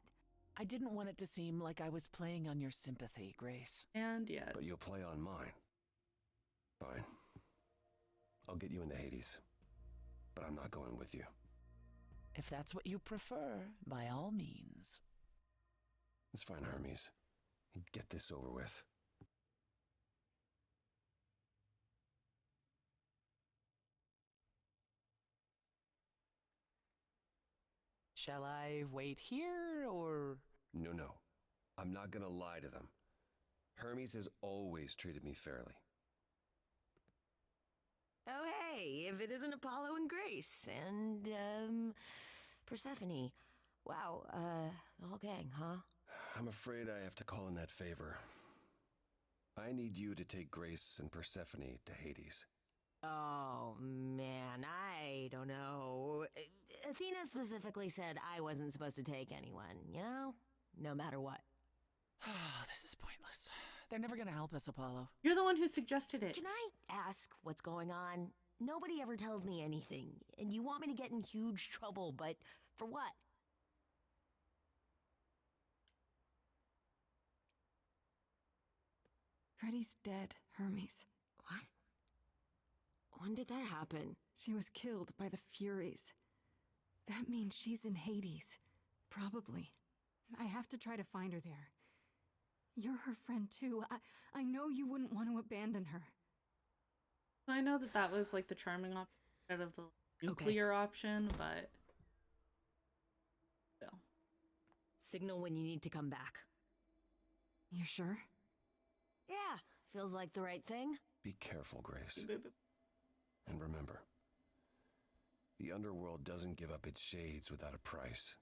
I didn't want it to seem like I was playing on your sympathy, Grace. And yet. But you'll play on mine. Fine. I'll get you into Hades. But I'm not going with you. If that's what you prefer, by all means. It's fine, Hermes. Get this over with. Shall I wait here, or...? No. I'm not gonna lie to them. Hermes has always treated me fairly. Oh, hey, if it isn't Apollo and Grace, and, Persephone. Wow, the whole gang, huh? I'm afraid I have to call in that favor. I need you to take Grace and Persephone to Hades. Oh, man, I don't know. Athena specifically said I wasn't supposed to take anyone, you know? No matter what. Oh, this is pointless. They're never gonna help us, Apollo. You're the one who suggested it. Can I ask what's going on? Nobody ever tells me anything, and you want me to get in huge trouble, but for what? Freddy's dead, Hermes. What? When did that happen? She was killed by the Furies. That means she's in Hades. Probably. I have to try to find her there. You're her friend too. I know you wouldn't want to abandon her. I know that was like the charming option instead of the nuclear option, but still. Signal when you need to come back. You sure? Yeah, feels like the right thing. Be careful, Grace. And remember, the underworld doesn't give up its shades without a price.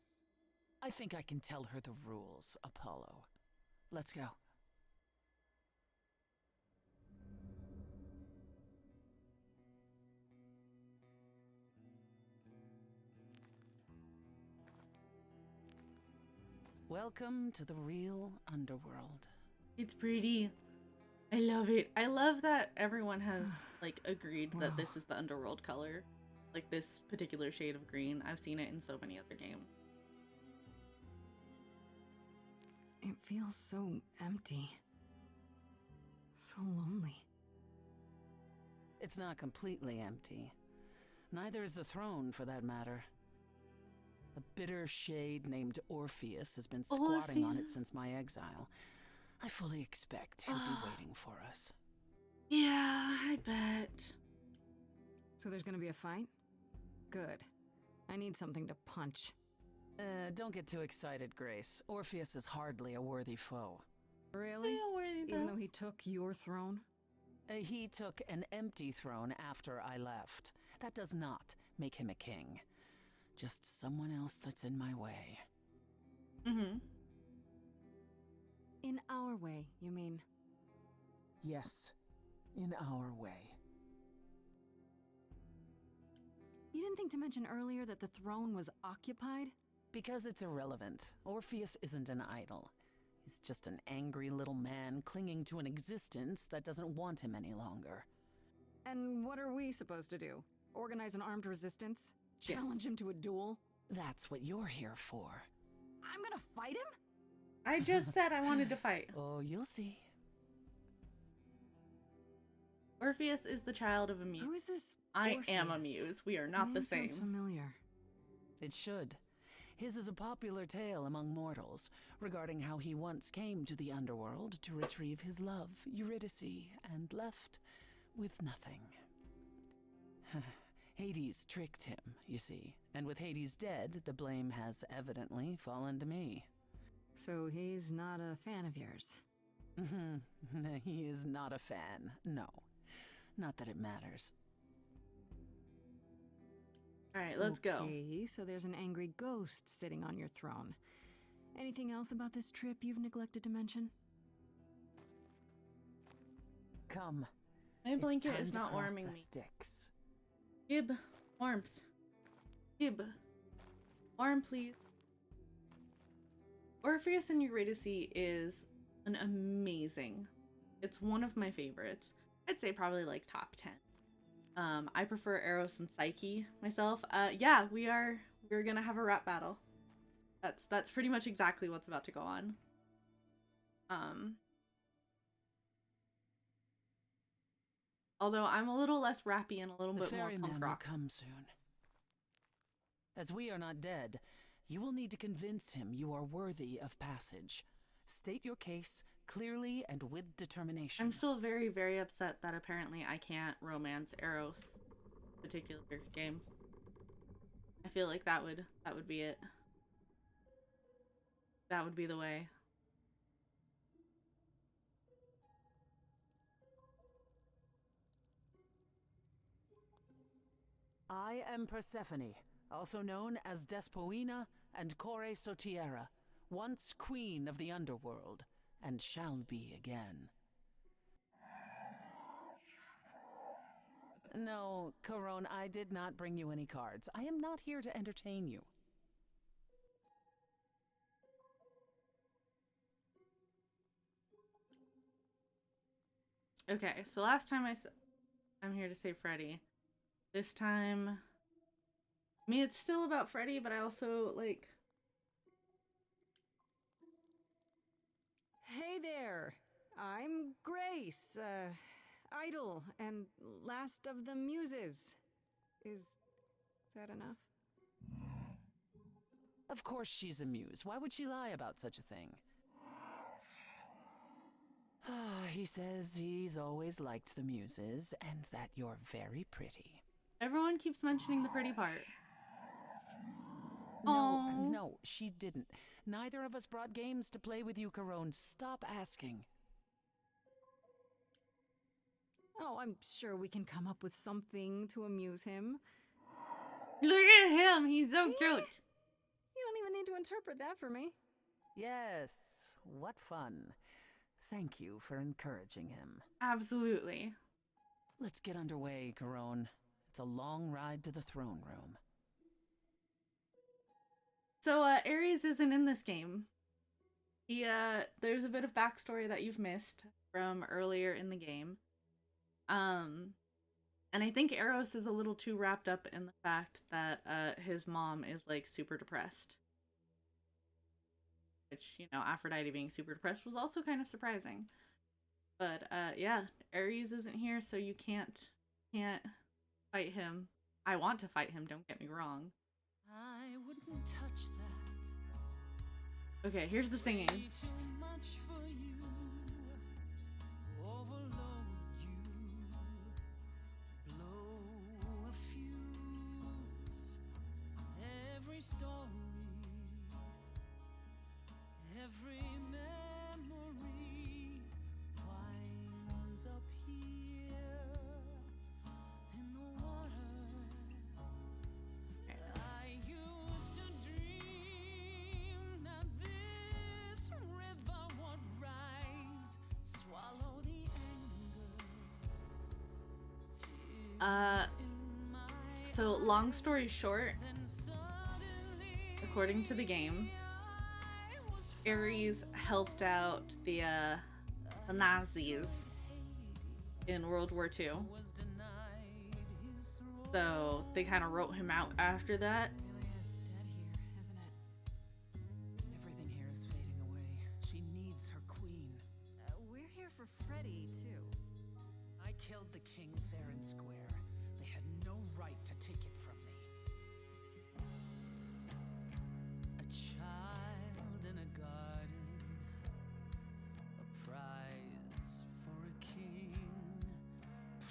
I think I can tell her the rules, Apollo. Let's go. Welcome to the real underworld. It's pretty. I love it. I love that everyone has like agreed that this is the underworld color. Like this particular shade of green. I've seen it in so many other games. It feels so empty. So lonely. It's not completely empty. Neither is the throne, for that matter. A bitter shade named Orpheus has been squatting on it since my exile. I fully expect he'll be waiting for us. Yeah, I bet. So there's gonna be a fight? Good. I need something to punch. Don't get too excited, Grace. Orpheus is hardly a worthy foe. Really? Even though he took your throne? He took an empty throne after I left. That does not make him a king. Just someone else that's in my way. Mm-hmm. In our way, you mean? Yes, in our way. You didn't think to mention earlier that the throne was occupied? Because it's irrelevant. Orpheus isn't an idol. He's just an angry little man clinging to an existence that doesn't want him any longer. And what are we supposed to do? Organize an armed resistance? Challenge him to a duel? That's what you're here for. I'm gonna fight him? I just said I wanted to fight. Oh, you'll see. Orpheus is the child of a muse. Who is this I Orpheus? am a muse. We are not the same. Sounds familiar. It should. His is a popular tale among mortals regarding how he once came to the underworld to retrieve his love, Eurydice, and left with nothing. Hades tricked him, you see, and with Hades dead, the blame has evidently fallen to me. So he's not a fan of yours? He is not a fan, no. Not that it matters. Alright, let's go. Okay, so there's an angry ghost sitting on your throne. Anything else about this trip you've neglected to mention? Come. My blanket it's time is to not cross warming the me. sticks. Gib, warmth. Gib, warm please. Orpheus and Eurydice is an amazing. It's one of my favorites. I'd say probably like top 10. I prefer Eros and Psyche myself. Yeah, we're gonna have a rap battle. That's pretty much exactly what's about to go on. Although I'm a little less rappy and a little The bit more ferryman punk will rock. come soon. As we are not dead, you will need to convince him you are worthy of passage. State your case clearly and with determination. I'm still very, very upset that apparently I can't romance Eros particular game. I feel like that would be it. That would be the way. I am Persephone, also known as Despoina and Kore Sotiera, once queen of the underworld, and shall be again. No, Corone, I did not bring you any cards. I am not here to entertain you. Okay, so last time I'm here to save Freddy. This time, I mean, it's still about Freddy, but I also, like... Hey there! I'm Grace, idol and last of the muses. Is that enough? Of course she's a muse. Why would she lie about such a thing? He says he's always liked the muses, and that you're very pretty. Everyone keeps mentioning the pretty part. No, she didn't. Neither of us brought games to play with you, Corone. Stop asking. Oh, I'm sure we can come up with something to amuse him. Look at him! He's so cute! You don't even need to interpret that for me. Yes, what fun. Thank you for encouraging him. Absolutely. Let's get underway, Corone. It's a long ride to the throne room. So, Ares isn't in this game. There's a bit of backstory that you've missed from earlier in the game. And I think Eros is a little too wrapped up in the fact that, his mom is, like, super depressed. Which, you know, Aphrodite being super depressed was also kind of surprising. But, yeah, Ares isn't here, so you can't fight him. I want to fight him, don't get me wrong. I wouldn't touch that. Okay, here's the singing. Way too much for you. Overload you. Blow a fuse. Every story, every memory winds up here in the water. I used to dream that this river would rise, swallow the anger. So long story short, according to the game, Ares helped out the Nazis in World War II. So they kind of wrote him out after that. Really is dead here, isn't it? Everything here is fading away. She needs her queen. We're here for Freddy, too. I killed the king fair and square. They had no right to take it from me. A child in a garden, a prize for a king,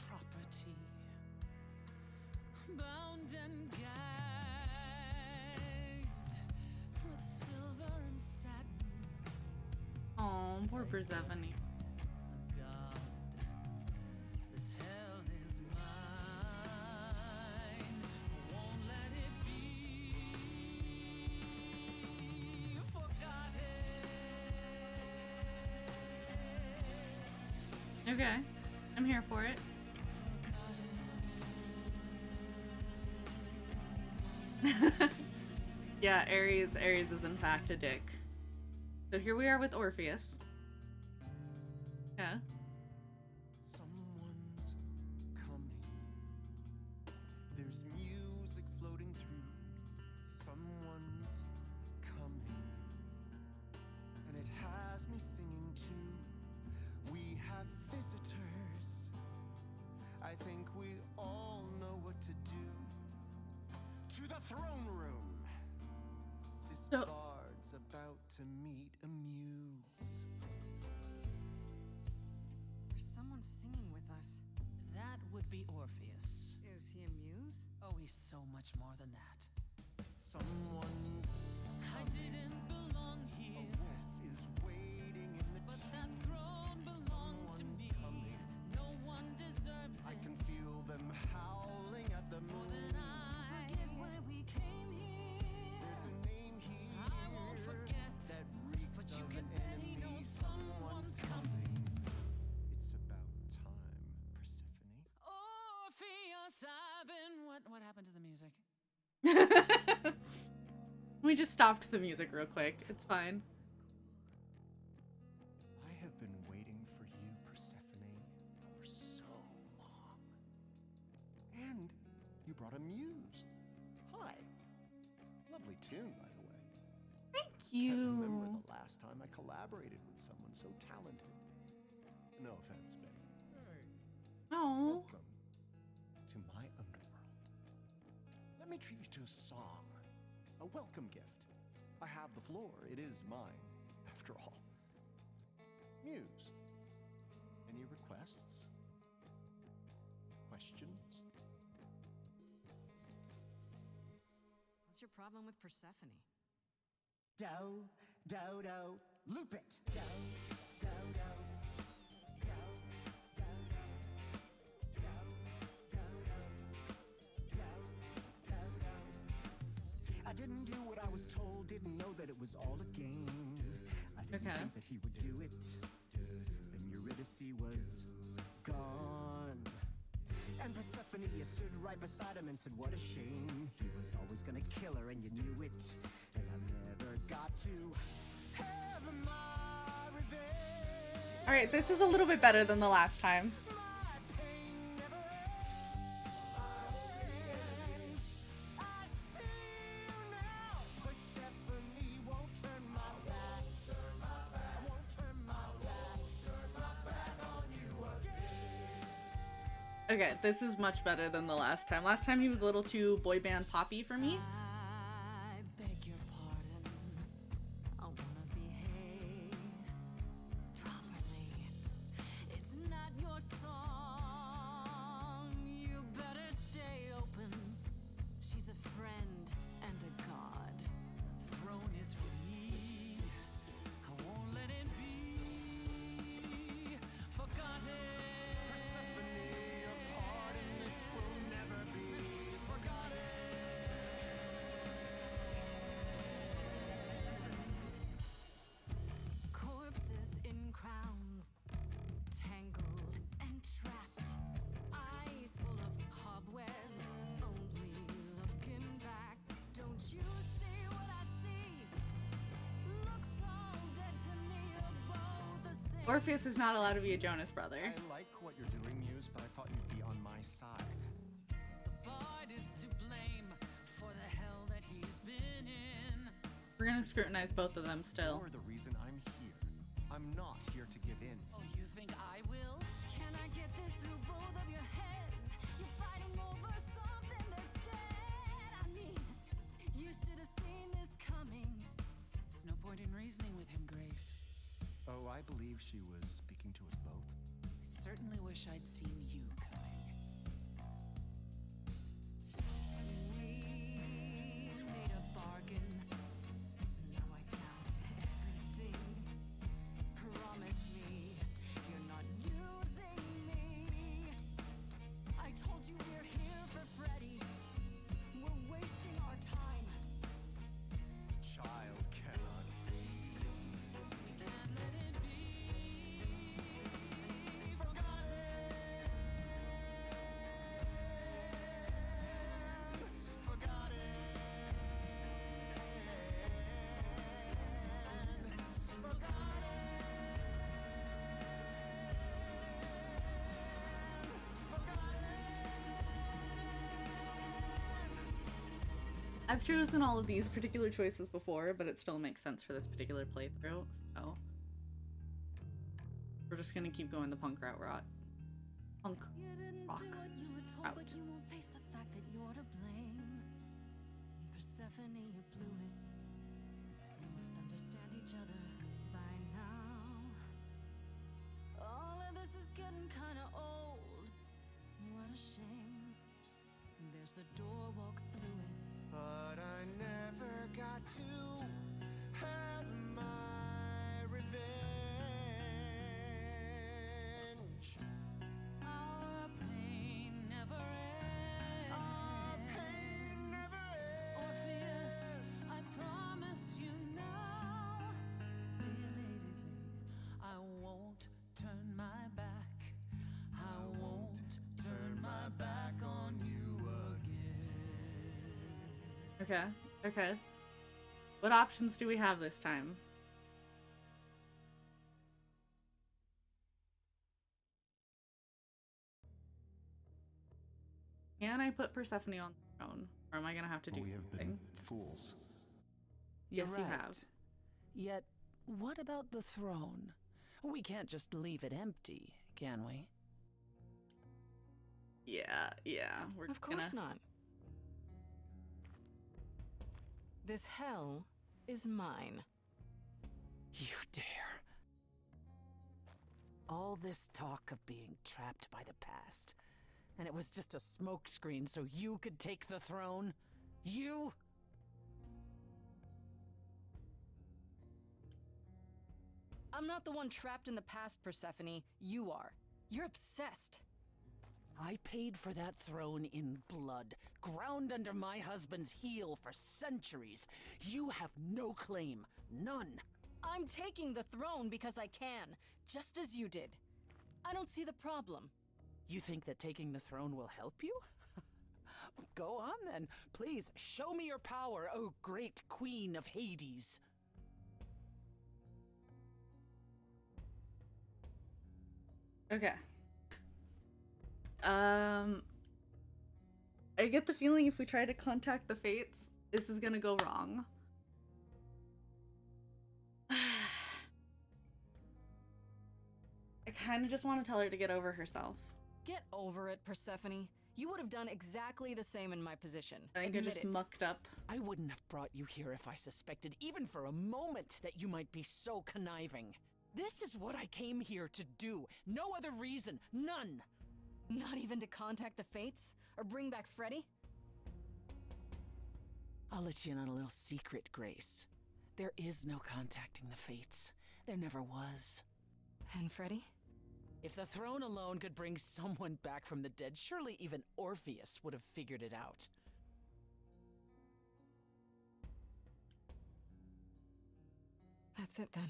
property, bound and gagged with silver and satin. Oh, poor Persephone. God, this hell is mine. Won't let it be forgotten. Okay, I'm here for it. Yeah, Ares is in fact a dick. So here we are with Orpheus. Yeah. Someone's coming. throne room. This So- bard's about to meet a muse. There's someone singing with us. That would be Orpheus. Is he a muse? Oh, he's so much more than that. Someone's I didn't belong a here, wolf is waiting in the but tomb. that throne belongs to Someone's me. coming. No one deserves I it can feel them howling at the more moon. than I. Forget why we came here. There's a name here I won't forget, that reeks but you of can bet he enemy. knows someone's coming. It's about time, Persephone. Orpheus, I've been. What happened to the music? We just stopped the music real quick. It's fine. I have been waiting for you, Persephone, for so long. And you brought a muse. Hi. Lovely tune, by the way. Thank Can't remember you. the last time I collaborated with someone so talented. No offense, Betty. Oh. Welcome to my underworld. Let me treat you to a song, a welcome gift. I have the floor. It is mine, after all. Muse, any requests? Questions? What's your problem with Persephone? Do, do, do, loop it. Do, do, do. I didn't do what I was told, didn't know that it was all a game. I didn't Okay. think that he would do it. Then Eurydice was gone. And Persephone stood right beside him and said, what a shame. He was always gonna kill her and you knew it. And I never got to have my revenge. All right, this is a little bit better than the last time. My pain never ends. I see you now. Persephone won't turn my back. I won't turn my back on you again. Okay, this is much better than the last time. Last time he was a little too boy band poppy for me. I beg your pardon. I wanna behave properly. It's not your song. You better stay open. She's a friend and a god. The throne is for me. I won't let it be forgotten. Persephone, your part in this will never be forgotten. Corpses in crowns, tangled and trapped. Eyes full of cobwebs, only looking back. Don't you see what I see? Looks all dead to me, you're both the same. Orpheus is not allowed to be a Jonas brother. I like what you're doing, Muse, but I thought you'd be on my side. The bard is to blame for the hell that he's been in. We're gonna scrutinize both of them still. You're the reason I'm here. I'm not here to give in. Oh, you think I will? Can I get this through both of your heads? You're fighting over something that's dead. I mean, you should have seen this coming. There's no point in reasoning with him, Grace. Oh, I believe she was speaking to us both. I certainly wish I'd seen you coming. We made a bargain. Now I doubt everything. Promise me you're not using me. I told you we're here for Freddy. We're wasting our time. Child cannot see. We can't let it be Forgotten. I've chosen all of these particular choices before, but it still makes sense for this particular playthrough, so we're just gonna keep going the punk route. Punk You didn't rock do what you were told, route. but you won't face the fact that you're to blame. Persephone, you blew it. You must understand each other by now. All of this is getting kinda old. What a shame. There's the door, walk through it. But I never got to have my revenge. Our pain never ends. Our pain never Orpheus, ends. I promise you now, belatedly, I won't turn my back. I won't turn my back on you again. Okay. Okay. What options do we have this time? Can I put Persephone on the throne? Or am I gonna have to do We have something? been fools. Yes, You're you right. have. Yet, what about the throne? We can't just leave it empty, can we? Yeah, we're Of course not. This hell is mine. You dare. All this talk of being trapped by the past, and it was just a smokescreen so you could take the throne? You? I'm not the one trapped in the past, Persephone. You are. You're obsessed. I paid for that throne in blood, ground under my husband's heel for centuries. You have no claim. None. I'm taking the throne because I can, just as you did. I don't see the problem. You think that taking the throne will help you? Go on then. Please, show me your power, oh great queen of Hades. Okay. I get the feeling if we try to contact the Fates, this is gonna go wrong. I kind of just want to tell her to get over herself. Get over it, Persephone. You would have done exactly the same in my position. I think I Admit just it. mucked up. I wouldn't have brought you here if I suspected even for a moment that you might be so conniving. This is what I came here to do. No other reason. None. Not even to contact the Fates? Or bring back Freddy? I'll let you in on a little secret, Grace. There is no contacting the Fates. There never was. And Freddy? If the throne alone could bring someone back from the dead, surely even Orpheus would have figured it out. That's it then.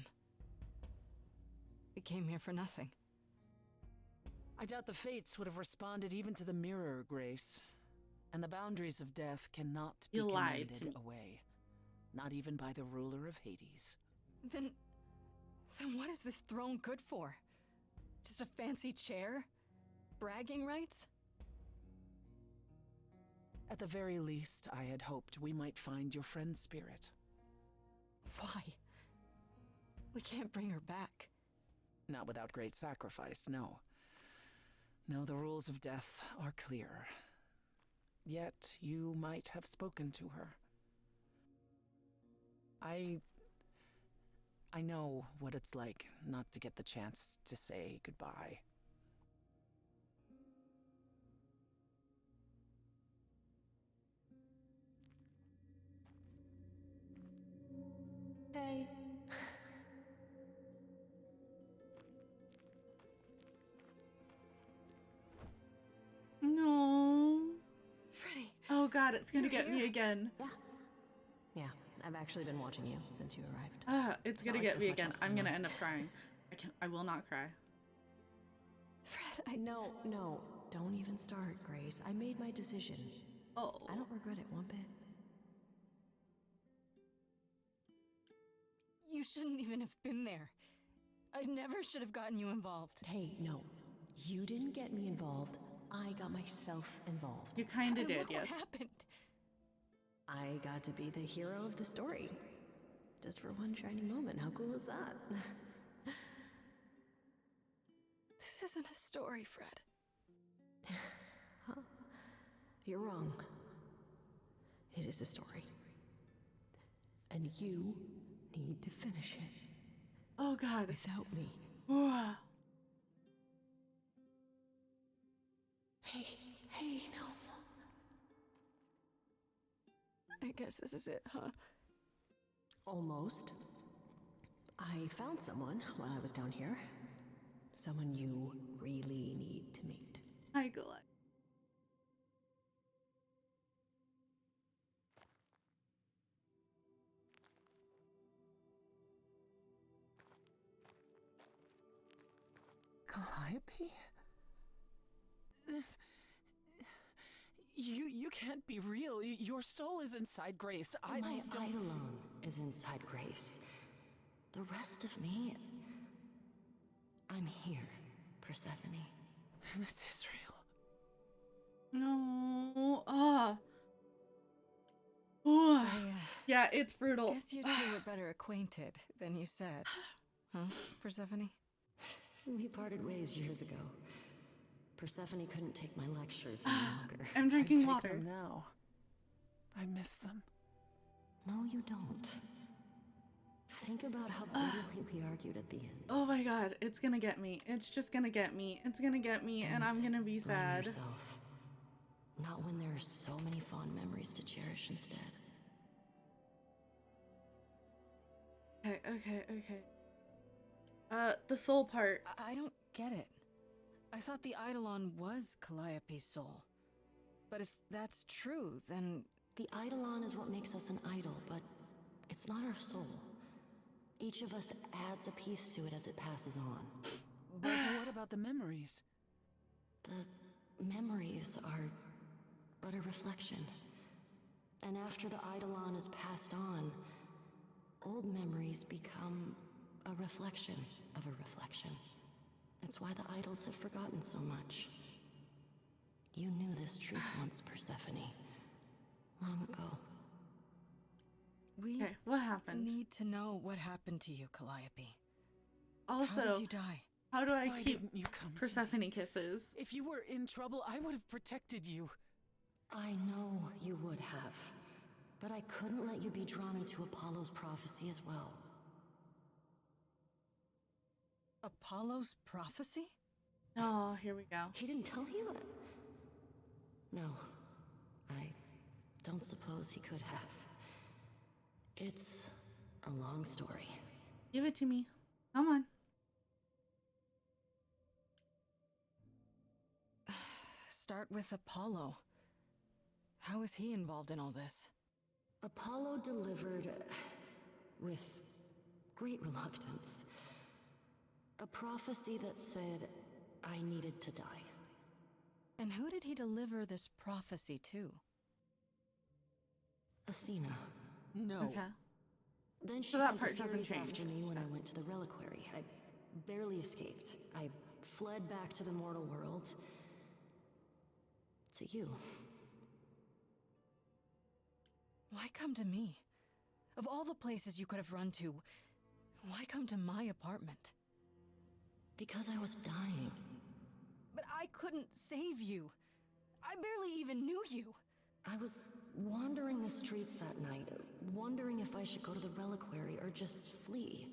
We came here for nothing. I doubt the Fates would have responded even to the mirror, Grace. And the boundaries of death cannot be You lied to commanded me. away. Not even by the ruler of Hades. Then what is this throne good for? Just a fancy chair? Bragging rights? At the very least, I had hoped we might find your friend's spirit. Why? We can't bring her back. Not without great sacrifice, no. No, the rules of death are clear. Yet you might have spoken to her. I know what it's like not to get the chance to say goodbye. Hey. No. Freddy! Oh god, it's gonna You're get me here? again. Yeah, I've actually been watching you since you arrived. It's It's gonna not like get me there's much again. else I'm going gonna on. end up crying. I will not cry. Fred, No, don't even start, Grace. I made my decision. Oh. I don't regret it one bit. You shouldn't even have been there. I never should have gotten you involved. Hey, no. You didn't get me involved. I got myself involved. You kinda did, What yes. happened? I got to be the hero of the story. Just for one shining moment. How cool is that? This isn't a story, Fred. Huh? You're wrong. It is a story. and you need to finish it. Oh God. Without me. Ooh. Hey, no. I guess this is it, huh? Almost. I found someone while I was down here. Someone you really need to meet. Hi, Goliath. Calliope? This... You can't be real. Your soul is inside Grace. My Eidolon is inside Grace. The rest of me... I'm here, Persephone. This is real. No. Ah. Ooh. Yeah, it's brutal. Guess you two were better acquainted than you said. Huh, Persephone? We parted ways years ago. Persephone couldn't take my lectures any longer. I'm drinking I water. take them now. I miss them. No, you don't. Think about how bitterly we argued at the end. Oh my God, it's gonna get me. It's just gonna get me. It's gonna get me, and I'm gonna be Blame sad. yourself. Not when there are so many fond memories to cherish instead. Okay. The soul part. I don't get it. I thought the Eidolon was Calliope's soul. But if that's true, then... The Eidolon is what makes us an idol, but it's not our soul. Each of us adds a piece to it as it passes on. But what about the memories? The memories are but a reflection. And after the Eidolon is passed on, old memories become a reflection of a reflection. That's why the idols have forgotten so much. You knew this truth once, Persephone. Long ago. We what happened? need to know what happened to you, Calliope. Also, how did you die? How do I Why keep didn't you come to Persephone me? kisses? If you were in trouble, I would have protected you. I know you would have. But I couldn't let you be drawn into Apollo's prophecy as well. Apollo's prophecy? Oh, here we go. He didn't tell you? No. I don't suppose he could have. It's a long story. Give it to me. Come on. Start with Apollo. How is he involved in all this? Apollo delivered, with great reluctance, a prophecy that said I needed to die. And who did he deliver this prophecy to? Athena. No. Okay. Then she So that sent part the doesn't Furies change. after me when I went to the reliquary. I barely escaped. I fled back to the mortal world. To you. Why come to me? Of all the places you could have run to, why come to my apartment? Because I was dying. But I couldn't save you. I barely even knew you. I was wandering the streets that night, wondering if I should go to the reliquary or just flee.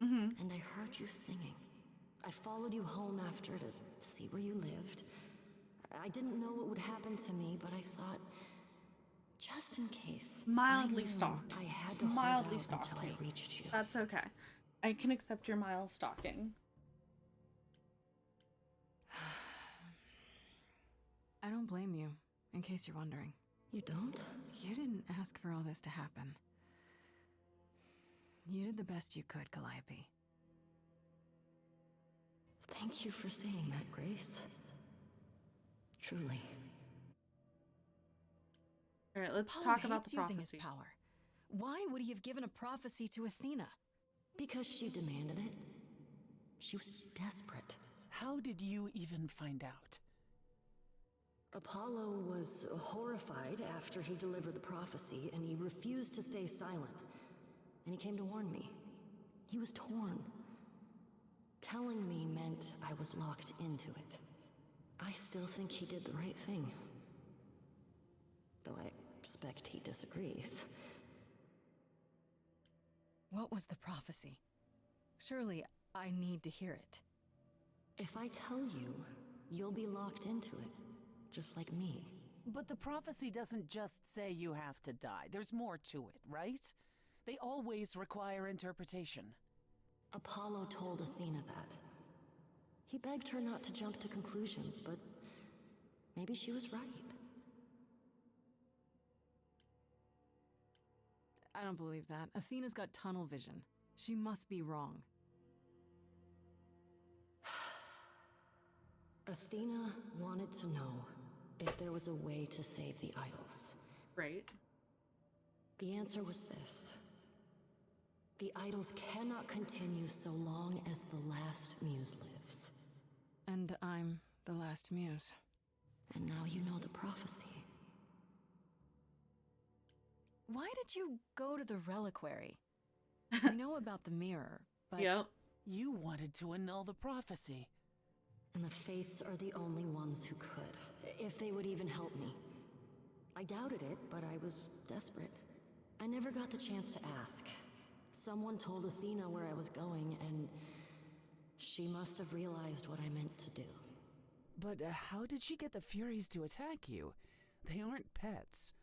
And I heard you singing. I followed you home after to see where you lived. I didn't know what would happen to me, but I thought, just in case. Mildly I knew stalked. I had Just to hold mildly out stalked until me. I reached you. That's okay. I can accept your mild stalking. I don't blame you, in case you're wondering. You don't? You didn't ask for all this to happen. You did the best you could, Calliope. Thank you for saying that, Grace. Truly. All right, let's Apollo talk about hates the using prophecy. his power. Why would he have given a prophecy to Athena? Because she demanded it. She was desperate. How did you even find out? Apollo was horrified after he delivered the prophecy, and he refused to stay silent. And he came to warn me. He was torn. Telling me meant I was locked into it. I still think he did the right thing. Though I expect he disagrees. What was the prophecy? Surely I need to hear it. If I tell you, you'll be locked into it, just like me. But the prophecy doesn't just say you have to die. There's more to it, right? They always require interpretation. Apollo told Athena that. He begged her not to jump to conclusions, but maybe she was right. I don't believe that. Athena's got tunnel vision. She must be wrong. Athena wanted to know if there was a way to save the idols. Right. The answer was this. The idols cannot continue so long as the last muse lives. And I'm the last muse. And now you know the prophecy. Why did you go to the reliquary? I know about the mirror, but... Yep. You wanted to annul the prophecy. And the Fates are the only ones who could, if they would even help me. I doubted it, but I was desperate. I never got the chance to ask. Someone told Athena where I was going, and she must have realized what I meant to do. But how did she get the Furies to attack you? They aren't pets.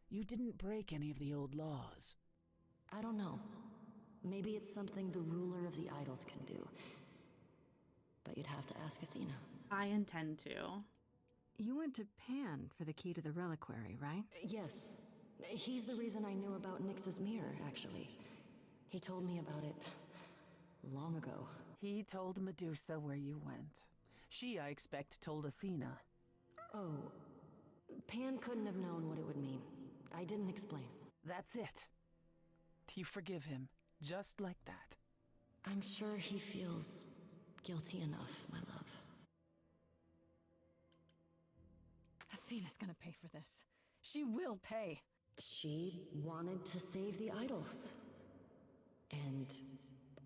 You didn't break any of the old laws. I don't know. Maybe it's something the ruler of the idols can do. But you'd have to ask Athena. I intend to. You went to Pan for the key to the reliquary, right? Yes. He's the reason I knew about Nyx's mirror, actually. He told me about it long ago. He told Medusa where you went. She, I expect, told Athena. Oh. Pan couldn't have known what it would mean. I didn't explain. That's it. You forgive him, just like that. I'm sure he feels guilty enough, my love. Athena's gonna pay for this. She will pay. She wanted to save the idols. And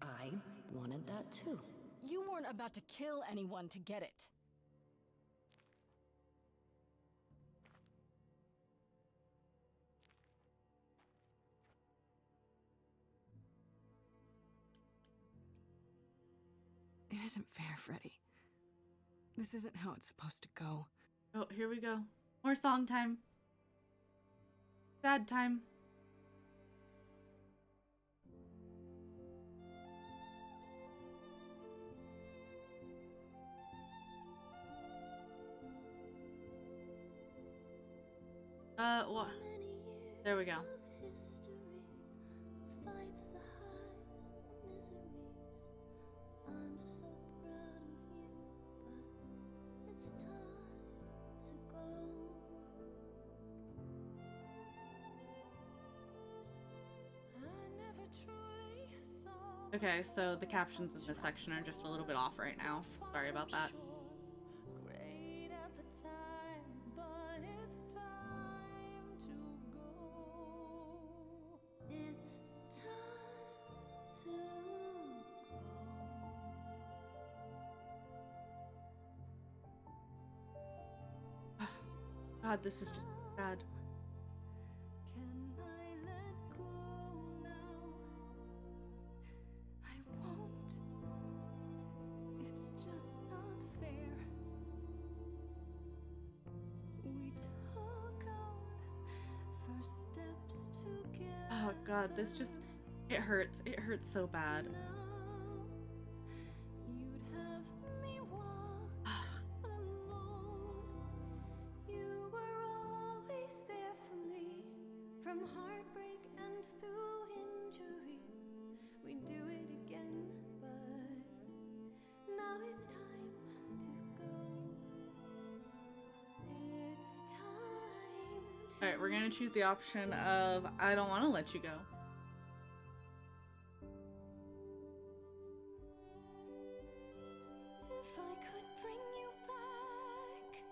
I wanted that too. You weren't about to kill anyone to get it. It isn't fair, Freddy. This isn't how it's supposed to go. Oh, here we go. More song time. Sad time. What? There we go. Okay, so the captions in this section are just a little bit off right now. Sorry about that. God, this is just sad. Oh God, this just, it hurts. It hurts so bad. Alright, we're gonna choose the option of I don't want to let you go. If I could bring you back,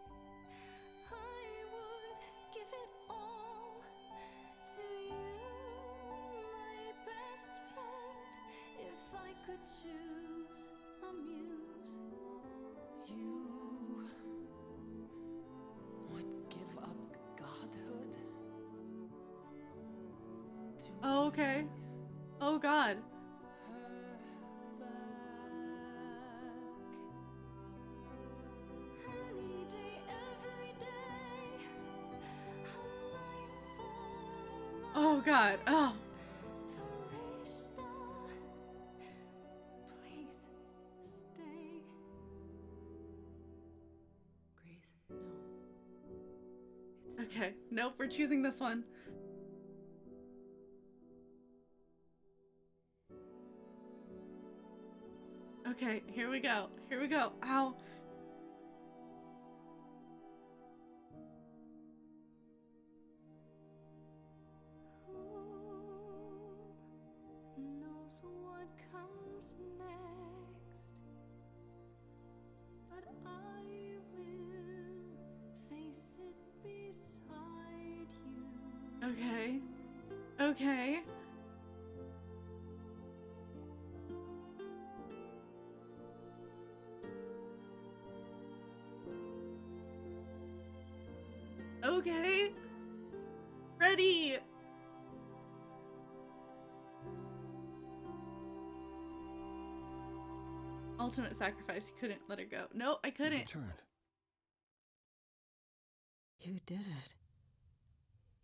I would give it all to you, my best friend. If I could choose a muse, You would give up godhood? Oh, okay. Oh God. Any day, every day. A life for a Oh God. Oh. Farishta, please stay. Grace, no. It's Okay. Nope, we're choosing this one. Okay, here we go. Here we go. Ow. who knows what comes next, but I will face it beside you. Okay. Okay. Okay. Ready. Ultimate sacrifice. You couldn't let her go. No, I couldn't. Returned. You did it.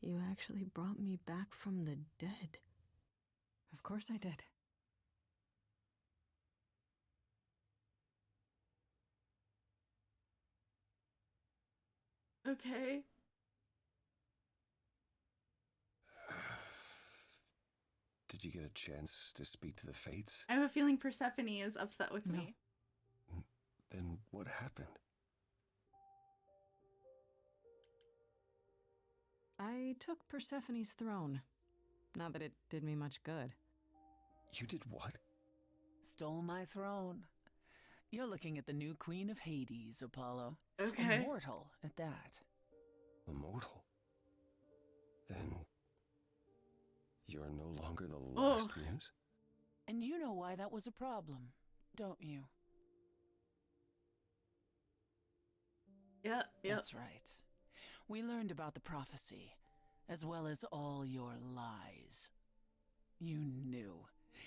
You actually brought me back from the dead. Of course I did. Okay. Did you get a chance to speak to the Fates? I have a feeling Persephone is upset with me. Then what happened? I took Persephone's throne. Not that it did me much good. You did what? Stole my throne. You're looking at the new queen of Hades, Apollo. Okay. Immortal at that. Immortal? Then you're no longer the last muse? And you know why that was a problem, don't you? Yep. That's right. We learned about the prophecy, as well as all your lies. You knew.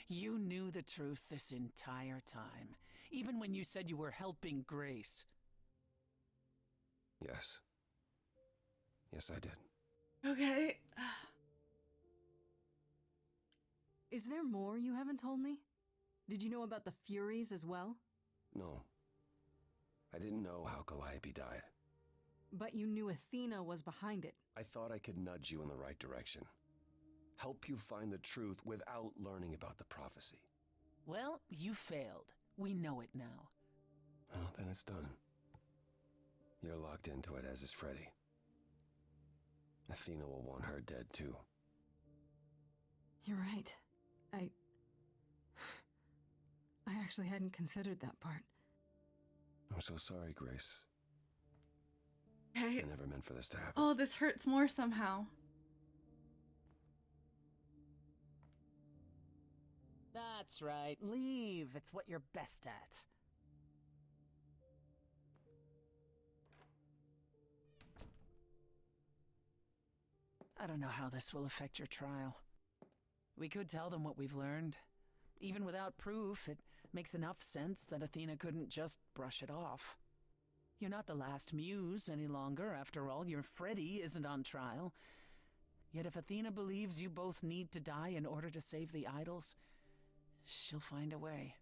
You knew the truth this entire time, even when you said you were helping Grace. Yes. Yes, I did. Okay. Is there more you haven't told me? Did you know about the Furies as well? No. I didn't know how Calliope died. But you knew Athena was behind it. I thought I could nudge you in the right direction. Help you find the truth without learning about the prophecy. Well, you failed. We know it now. Well, then it's done. You're locked into it, as is Freddy. Athena will want her dead, too. You're right. I actually hadn't considered that part. I'm so sorry, Grace. Okay. I never meant for this to happen. Oh, this hurts more somehow. That's right. Leave. It's what you're best at. I don't know how this will affect your trial. We could tell them what we've learned. Even without proof, it makes enough sense that Athena couldn't just brush it off. You're not the last muse any longer. After all, your Freddy isn't on trial. Yet if Athena believes you both need to die in order to save the idols, she'll find a way.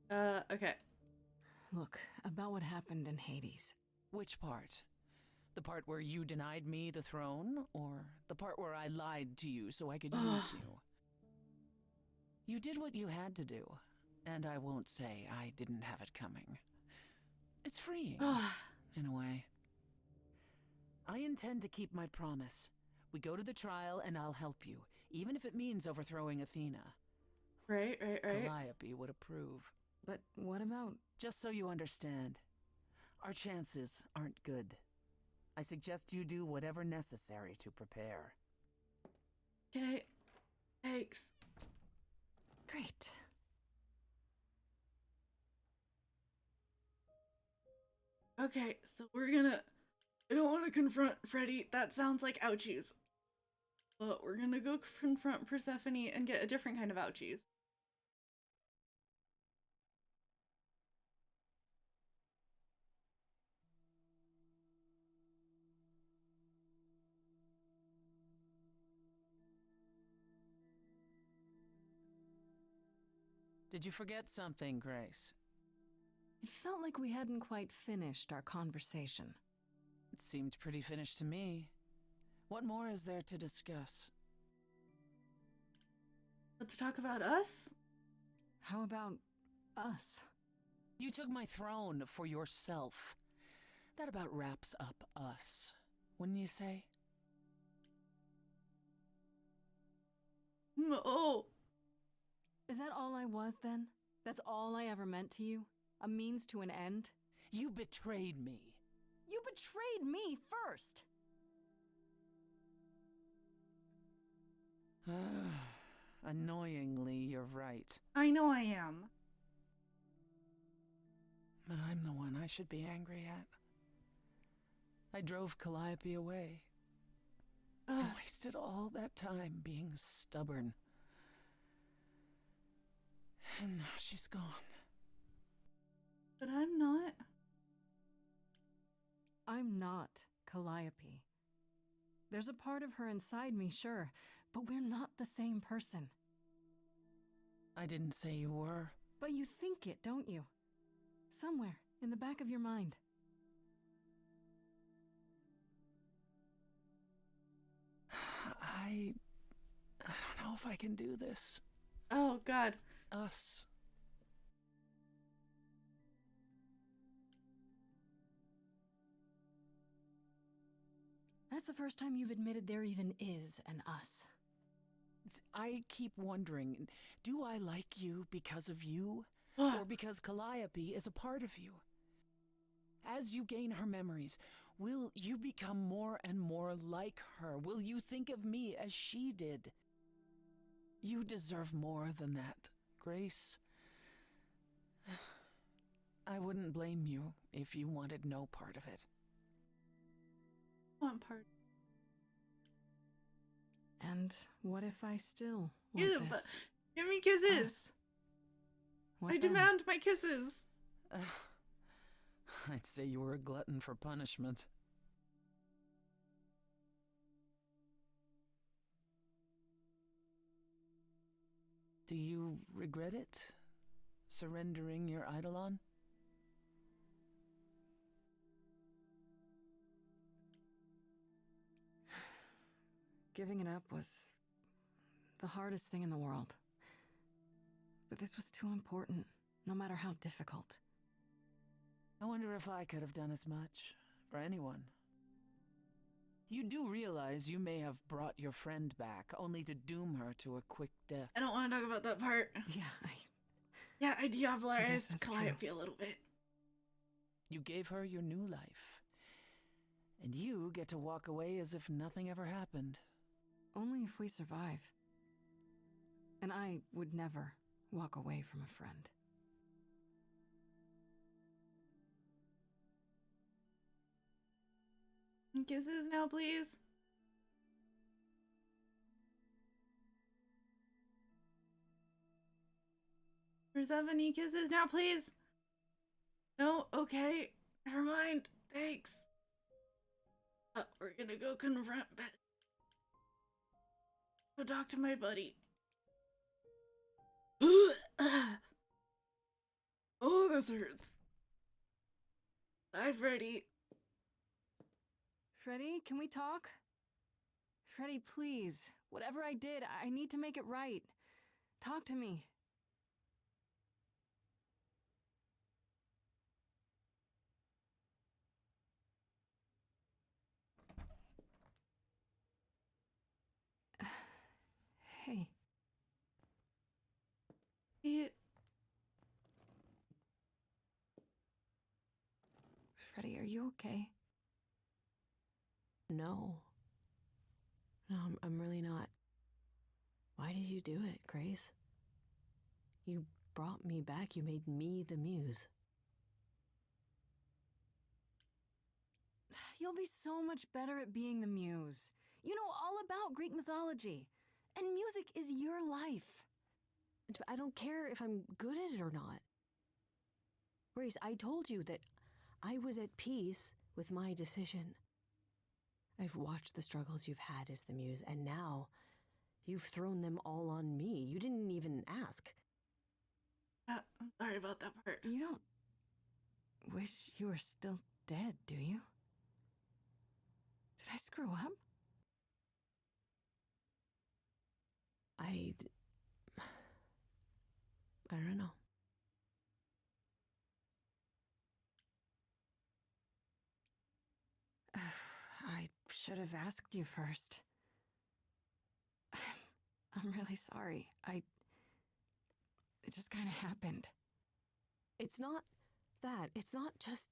Okay. Look, about what happened in Hades. Which part? The part where you denied me the throne, or the part where I lied to you so I could use you? You did what you had to do, and I won't say I didn't have it coming. It's freeing, in a way. I intend to keep my promise. We go to the trial and I'll help you, even if it means overthrowing Athena. Right. Calliope would approve. But what about... Just so you understand, our chances aren't good. I suggest you do whatever necessary to prepare. Okay. Thanks. Great. Okay, so we're gonna I don't want to confront Freddy. That sounds like ouchies. But we're gonna go confront Persephone and get a different kind of ouchies. Did you forget something, Grace? It felt like we hadn't quite finished our conversation. It seemed pretty finished to me. What more is there to discuss? Let's talk about us? How about us? You took my throne for yourself. That about wraps up us, wouldn't you say? Oh. Is that all I was then? That's all I ever meant to you? A means to an end? You betrayed me. You betrayed me first! Annoyingly, you're right. I know I am. But I'm the one I should be angry at. I drove Calliope away. I wasted all that time being stubborn. And now she's gone. But I'm not. I'm not Calliope. There's a part of her inside me, sure, but we're not the same person. I didn't say you were. But you think it, don't you? Somewhere in the back of your mind. I don't know if I can do this. Oh, God. Us. That's the first time you've admitted there even is an us. I keep wondering, do I like you because of you? Or because Calliope is a part of you? As you gain her memories, will you become more and more like her? Will you think of me as she did? You deserve more than that, Grace. I wouldn't blame you if you wanted no part of it. One part. And what if I still want this? Give me kisses! I demand my kisses! I'd say you were a glutton for punishment. Do you regret it? Surrendering your Eidolon? Giving it up was the hardest thing in the world. But this was too important, no matter how difficult. I wonder if I could have done as much for anyone. You do realize you may have brought your friend back, only to doom her to a quick death. I don't want to talk about that part. Yeah, I diabolized Calliope a little bit. You gave her your new life. And you get to walk away as if nothing ever happened. Only if we survive. And I would never walk away from a friend. Kisses now, please. Persephone, kisses now, please. No, okay. Never mind. Thanks. We're gonna go confront Ben. Go talk to my buddy. Oh, this hurts. Bye, Freddy. Freddy, can we talk? Freddy, please. Whatever I did, I need to make it right. Talk to me. Hey. Freddy, are you okay? No. No, I'm really not. Why did you do it, Grace? You brought me back. You made me the muse. You'll be so much better at being the muse. You know all about Greek mythology. And music is your life. I don't care if I'm good at it or not. Grace, I told you that I was at peace with my decision. I've watched the struggles you've had as the muse, and now you've thrown them all on me. You didn't even ask. I'm sorry about that part. You don't wish you were still dead, do you? Did I screw up? I don't know. I should have asked you first. I'm really sorry. It just kind of happened. It's not that. It's not just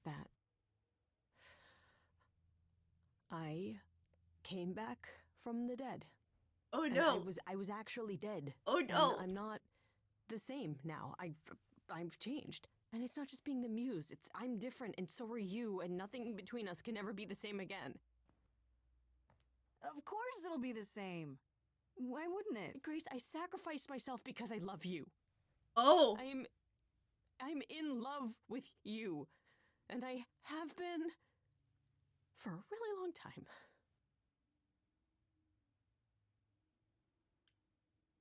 that. I came back from the dead. Oh And no! I was actually dead. Oh no! And I'm not the same now. I've changed. And it's not just being the muse. I'm different, and so are you, and nothing between us can ever be the same again. Of course it'll be the same. Why wouldn't it? Grace, I sacrificed myself because I love you. Oh! I'm in love with you. And I have been for a really long time.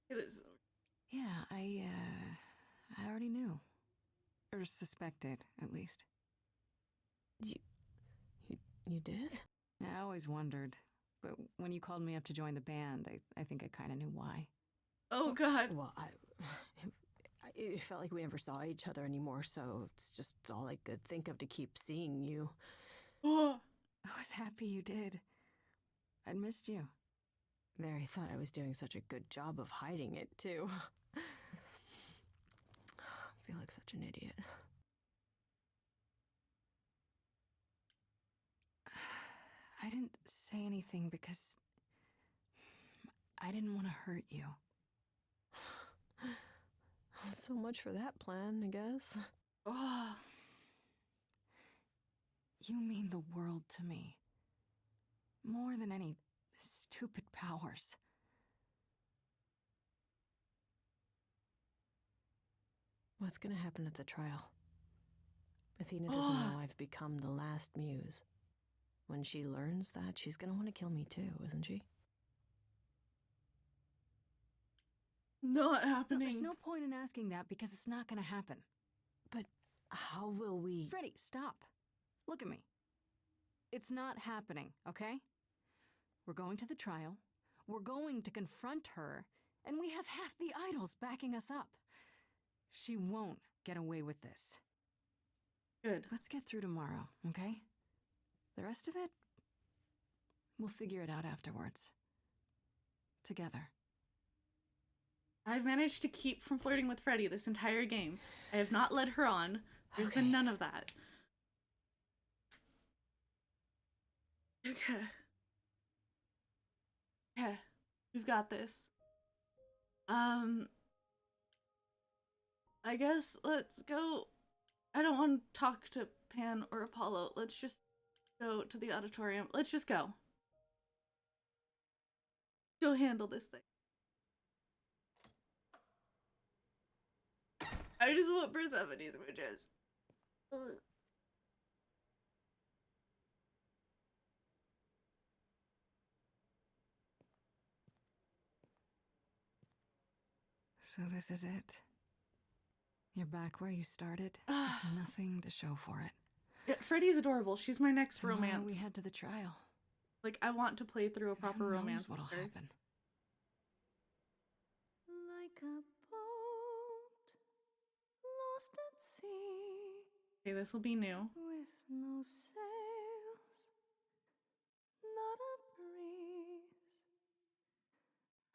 It is. Yeah, I already knew. Or suspected, at least. You did? I always wondered. But when you called me up to join the band, I think I kind of knew why. Oh, God. Well, it felt like we never saw each other anymore, so it's just all I could think of to keep seeing you. I was happy you did. I'd missed you. There, I thought I was doing such a good job of hiding it, too. I feel like such an idiot. I didn't say anything because I didn't want to hurt you. So much for that plan, I guess. Oh. You mean the world to me. More than any stupid powers. What's gonna happen at the trial? Athena doesn't know I've become the last muse. When she learns that, she's gonna want to kill me too, isn't she? Not happening. There's no point in asking that because it's not gonna happen. But how will we... Freddie, stop. Look at me. It's not happening, okay? We're going to the trial. We're going to confront her. And we have half the idols backing us up. She won't get away with this. Good. Let's get through tomorrow, okay? The rest of it, we'll figure it out afterwards. Together. I've managed to keep from flirting with Freddie this entire game. I have not led her on. There's been none of that. Okay. Okay. We've got this. I guess let's go. I don't want to talk to Pan or Apollo. Let's just go to the auditorium. Let's just go. Go handle this thing. I just want Persephone's witches. Ugh. So this is it. You're back where you started, with nothing to show for it. Yeah, Freddie's adorable. She's my next romance. We head to the trial. Like, I want to play through a proper Who knows romance. what'll with her. happen. Like a boat lost at sea Okay, this will be new. with no sails, not a breeze.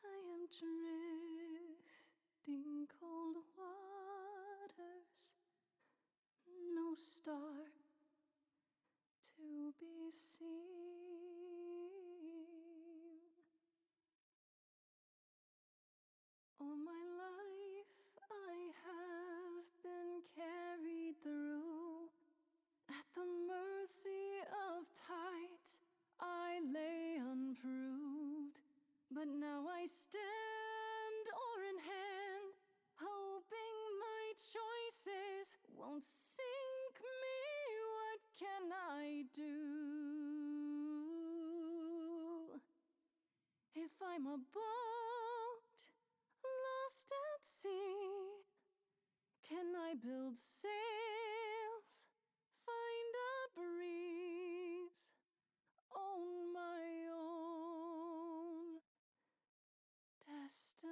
I am drifting cold waters, no star to be seen. All my life I have been carried through at the mercy of time. But now I stand oar in hand, hoping my choices won't sink me. What can I do? If I'm a boat lost at sea, can I build sails, find a breeze, own my own destiny?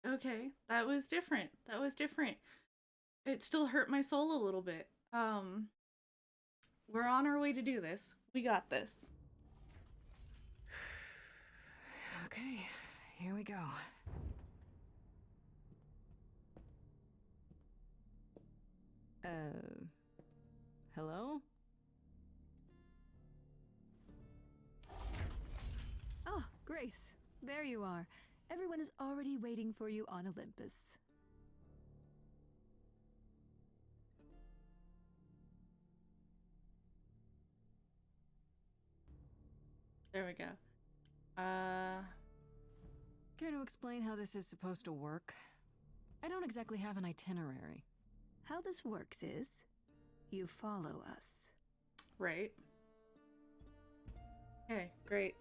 Okay, that was different. That was different. It still hurt my soul a little bit. We're on our way to do this. We got this. Okay, here we go. Hello? Oh, Grace, there you are. Everyone is already waiting for you on Olympus. There we go. Care to explain how this is supposed to work? I don't exactly have an itinerary. How this works is, you follow us. Right. Okay, great.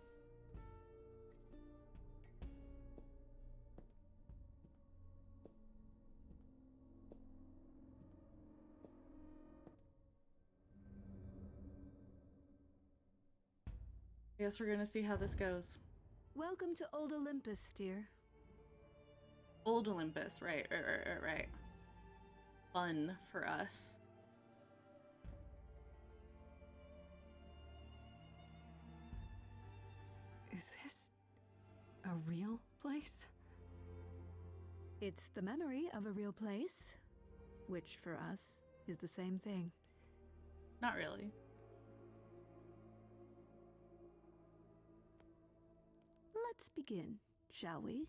Guess we're gonna see how this goes. Welcome to Old Olympus, dear. Old Olympus, right. Fun for us. Is this a real place? It's the memory of a real place, which for us is the same thing. Not really. Let's begin, shall we?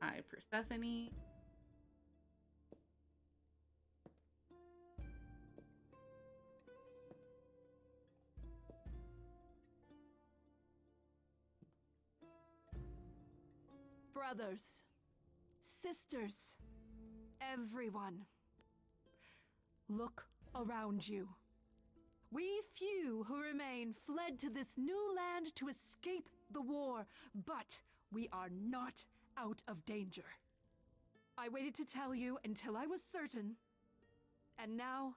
Hi, Persephone. Brothers, sisters, everyone, look around you. We few who remain fled to this new land to escape the war, but we are not out of danger. I waited to tell you until I was certain, and now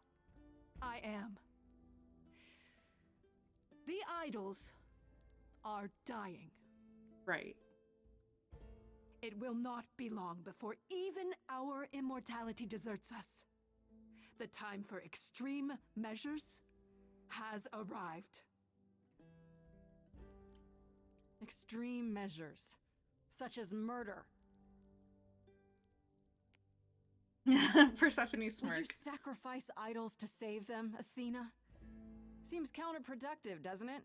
I am. The idols are dying. Right. It will not be long before even our immortality deserts us. The time for extreme measures has arrived. Extreme measures, such as murder. Persephone smirk. Would you sacrifice idols to save them, Athena? Seems counterproductive, doesn't it?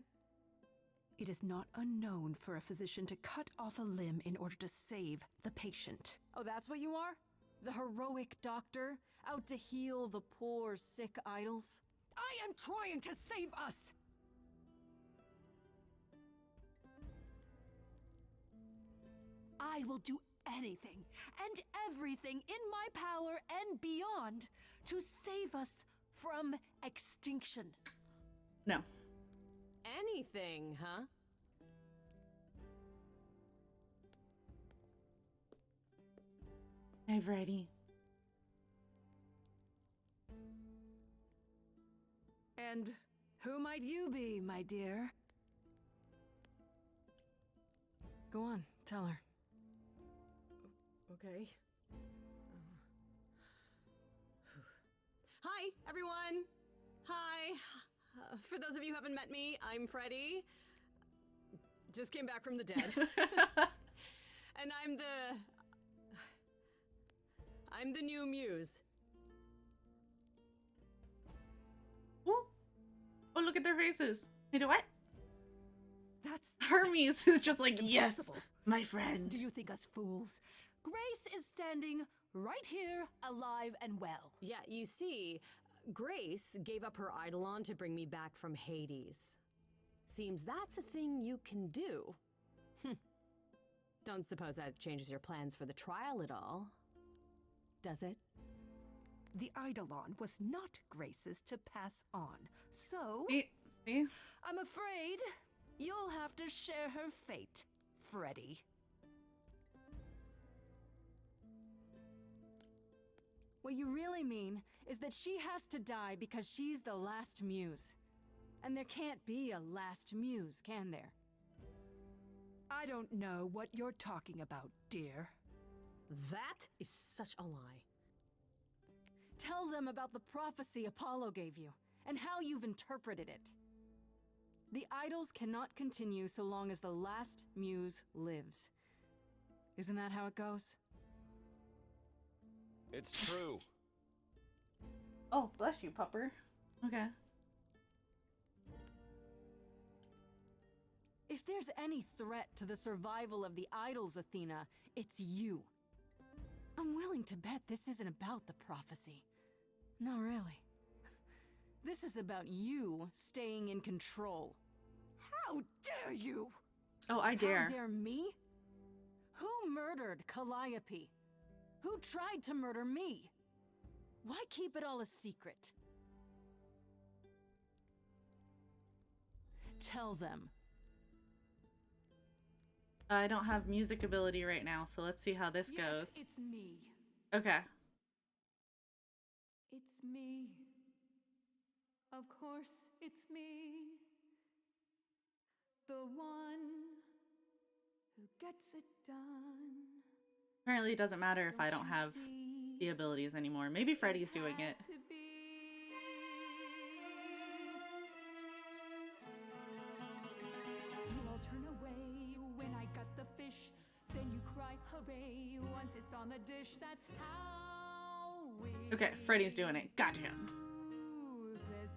It is not unknown for a physician to cut off a limb in order to save the patient. Oh, that's what you are? The heroic doctor, out to heal the poor, sick idols? I am trying to save us! I will do anything and everything in my power and beyond to save us from extinction. No. Anything, huh? I'm ready. And who might you be, my dear? Go on, tell her. Okay. Hi, everyone. Hi. For those of you who haven't met me, I'm Freddie. Just came back from the dead. And I'm the new muse. Oh, look at their faces. They do what? That's Hermes is just like, yes, impossible. my friend. Do you think us fools? Grace is standing right here, alive and well. Yeah, you see, Grace gave up her Eidolon to bring me back from Hades. Seems that's a thing you can do. Don't suppose that changes your plans for the trial at all, does it? The Eidolon was not Grace's to pass on, so... See? I'm afraid you'll have to share her fate, Freddy. What you really mean is that she has to die because she's the last muse. And there can't be a last muse, can there? I don't know what you're talking about, dear. That is such a lie. Tell them about the prophecy Apollo gave you, and how you've interpreted it. The idols cannot continue so long as the last muse lives. Isn't that how it goes? It's true. Oh, bless you, pupper. Okay. If there's any threat to the survival of the idols, Athena, it's you. I'm willing to bet this isn't about the prophecy. No, really. This is about you staying in control. How dare you? Oh, I dare. How dare me? Who murdered Calliope? Who tried to murder me? Why keep it all a secret? Tell them. I don't have music ability right now, so let's see how this goes. Yes, it's me. Okay. It's me. Of course, it's me. The one who gets it done. Apparently it doesn't matter if I don't have the abilities anymore. Maybe Freddy's doing it. You all turn away when I got the fish. Then you cry hooray once it's on the dish. That's how we Okay, Freddy's doing it. Gotcha. do this.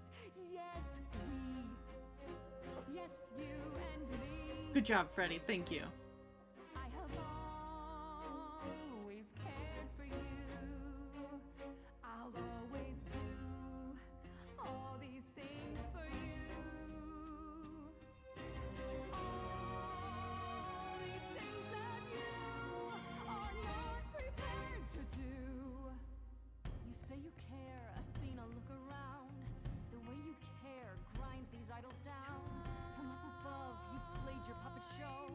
Yes, we. Yes, you and me. Good job, Freddy. Thank you. I have always cared for you. I'll always do all these things for you. All these things that you are not prepared to do. You say you care, Athena, look around. The way you care grinds these idols down. From up above, you played your puppet show.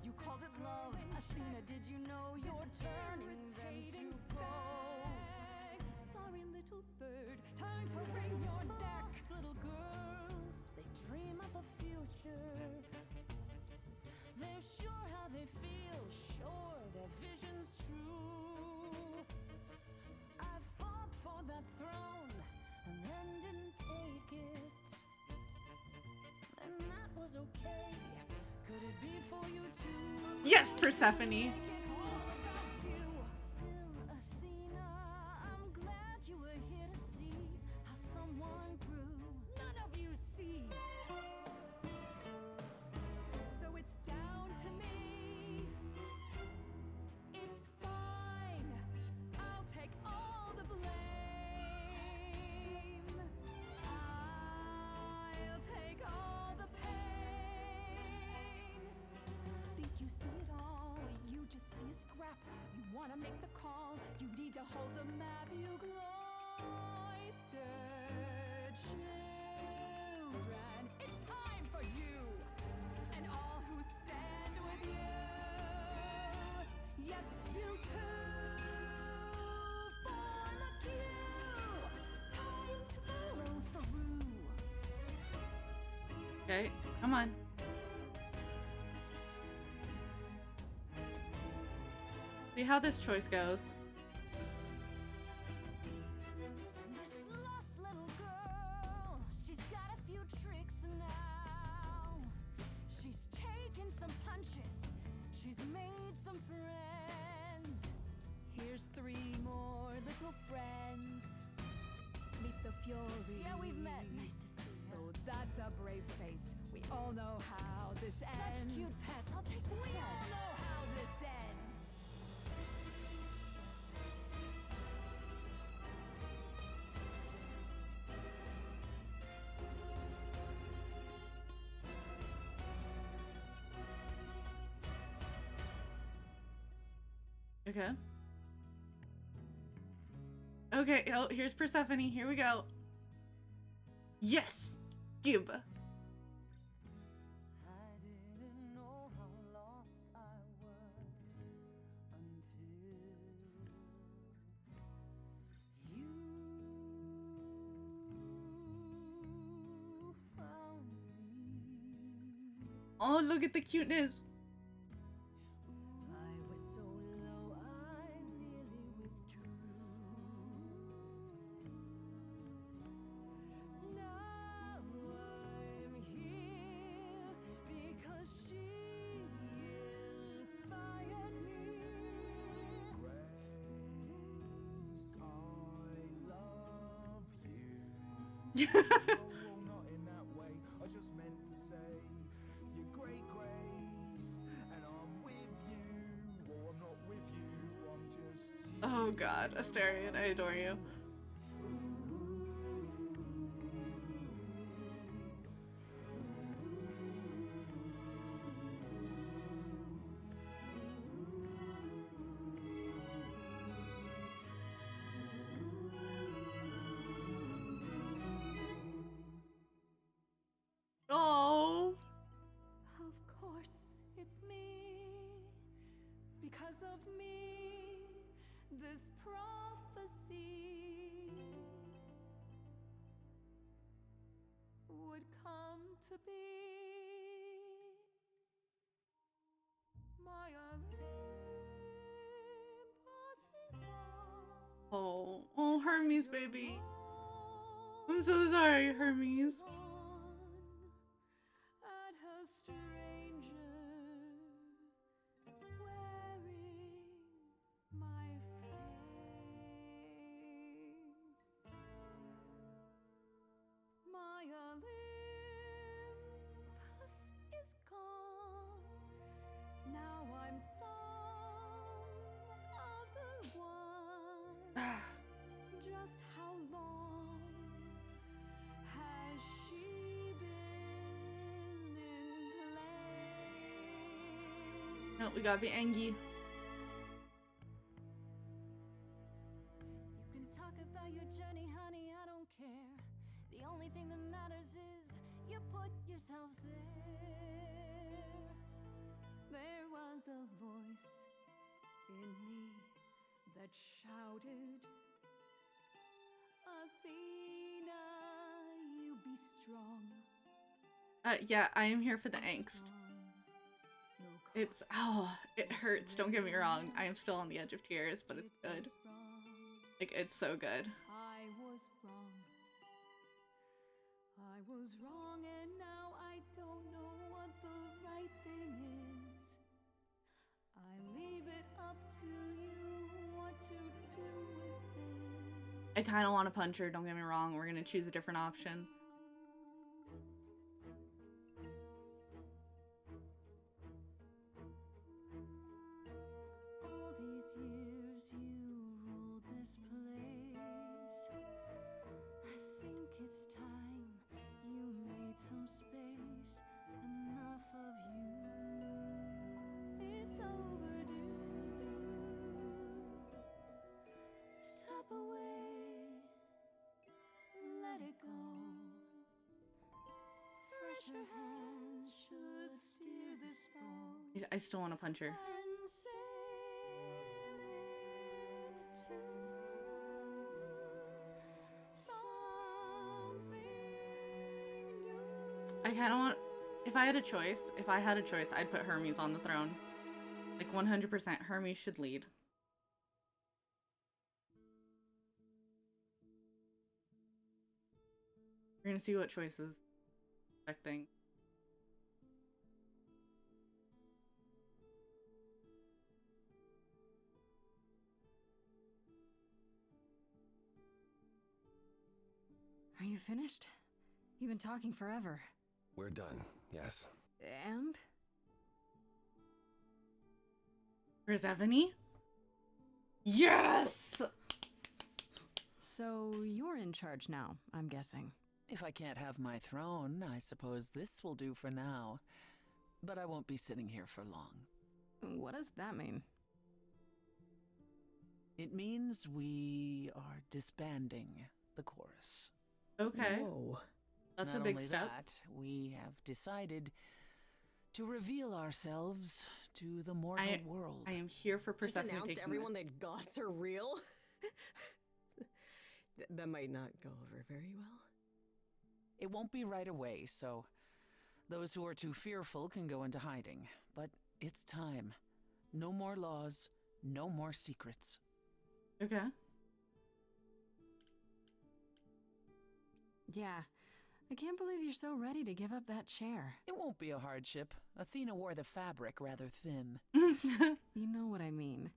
You called it love. Athena, did you know you're turning them to ghosts? Sorry, little bird, time to bring your necks. Little girls, they dream up a future. They're sure how they feel, sure their vision's true. I fought for that throne and then didn't take it. And that was okay. Could it be for you too? Yes, Persephone. Still, Athena, I'm glad you were here to see how someone grew. None of you see. So it's down to me. It's fine. I'll take all the blame. I'll take all the pain. Think you see it all? You just see a scrap. You wanna make the call. You need to hold the map. You cloistered children. It's time for you and all who stand with you. Yes, you too. Form a queue. Time to follow through. Okay, come on. See how this choice goes. This lost little girl, she's got a few tricks now. She's taken some punches, she's made some friends. Here's 3 more little friends. Meet the Fury. Yeah, we've met. Nice to see you. Oh, that's a brave face. We all know how this ends. Such cute pets. I'll take the We set. all know how this ends. Okay. Okay, oh, here's Persephone. Here we go. Yes! Give. I didn't know how lost I was until you found me. Oh, look at the cuteness. I was so low I nearly withdrew. Now I'm here because she inspired me. Grace, I love you. No, not in that way. I just meant to say you're great, Grace, and I'm with you. Or I'm not with you. I'm just you. Oh god, Asterion, I adore you. Oh. Of course, it's me. Because of me, this prophecy would come to be. My Olympus is gone. Oh, oh, Hermes, baby. I'm so sorry, Hermes. At her stranger wearing my face. My Olympus is gone. Now I'm some other one. Just how long has she been in play? No, we gotta be Angie. You can talk about your journey, honey, I don't care. The only thing that matters is you put yourself there. There was a voice in me that shouted, Athena, you be strong. Yeah, I am here for the angst. It's, oh, it hurts, don't get me wrong. I am still on the edge of tears, but it's good. Like, it's so good. I was wrong. I was wrong, and now I don't know what the right thing is. I leave it up to you what to do with it. I kind of want to punch her, don't get me wrong. We're gonna choose a different option. All these years you ruled this place. I think it's time you made some space. Enough of you. It's overdue. Step away. Let it go. Fresher hands should steer this boat. I still want to punch her. And sail it to something new. I kind of want, if I had a choice, I'd put Hermes on the throne. Like 100% Hermes should lead. We're gonna see what choices affect things. Are you finished? You've been talking forever. We're done, yes. And? Persephone? Yes! So you're in charge now, I'm guessing. If I can't have my throne, I suppose this will do for now. But I won't be sitting here for long. What does that mean? It means we are disbanding the chorus. Okay. Whoa. That's Not a big only step. that, we have decided to reveal ourselves to the mortal world. I am here for Just Persephone. announce to taking everyone this. that gods are real. That might not go over very well. It won't be right away, so those who are too fearful can go into hiding. But it's time. No more laws, no more secrets. Okay. Yeah, I can't believe you're so ready to give up that chair. It won't be a hardship. Athena wore the fabric rather thin. You know what I mean.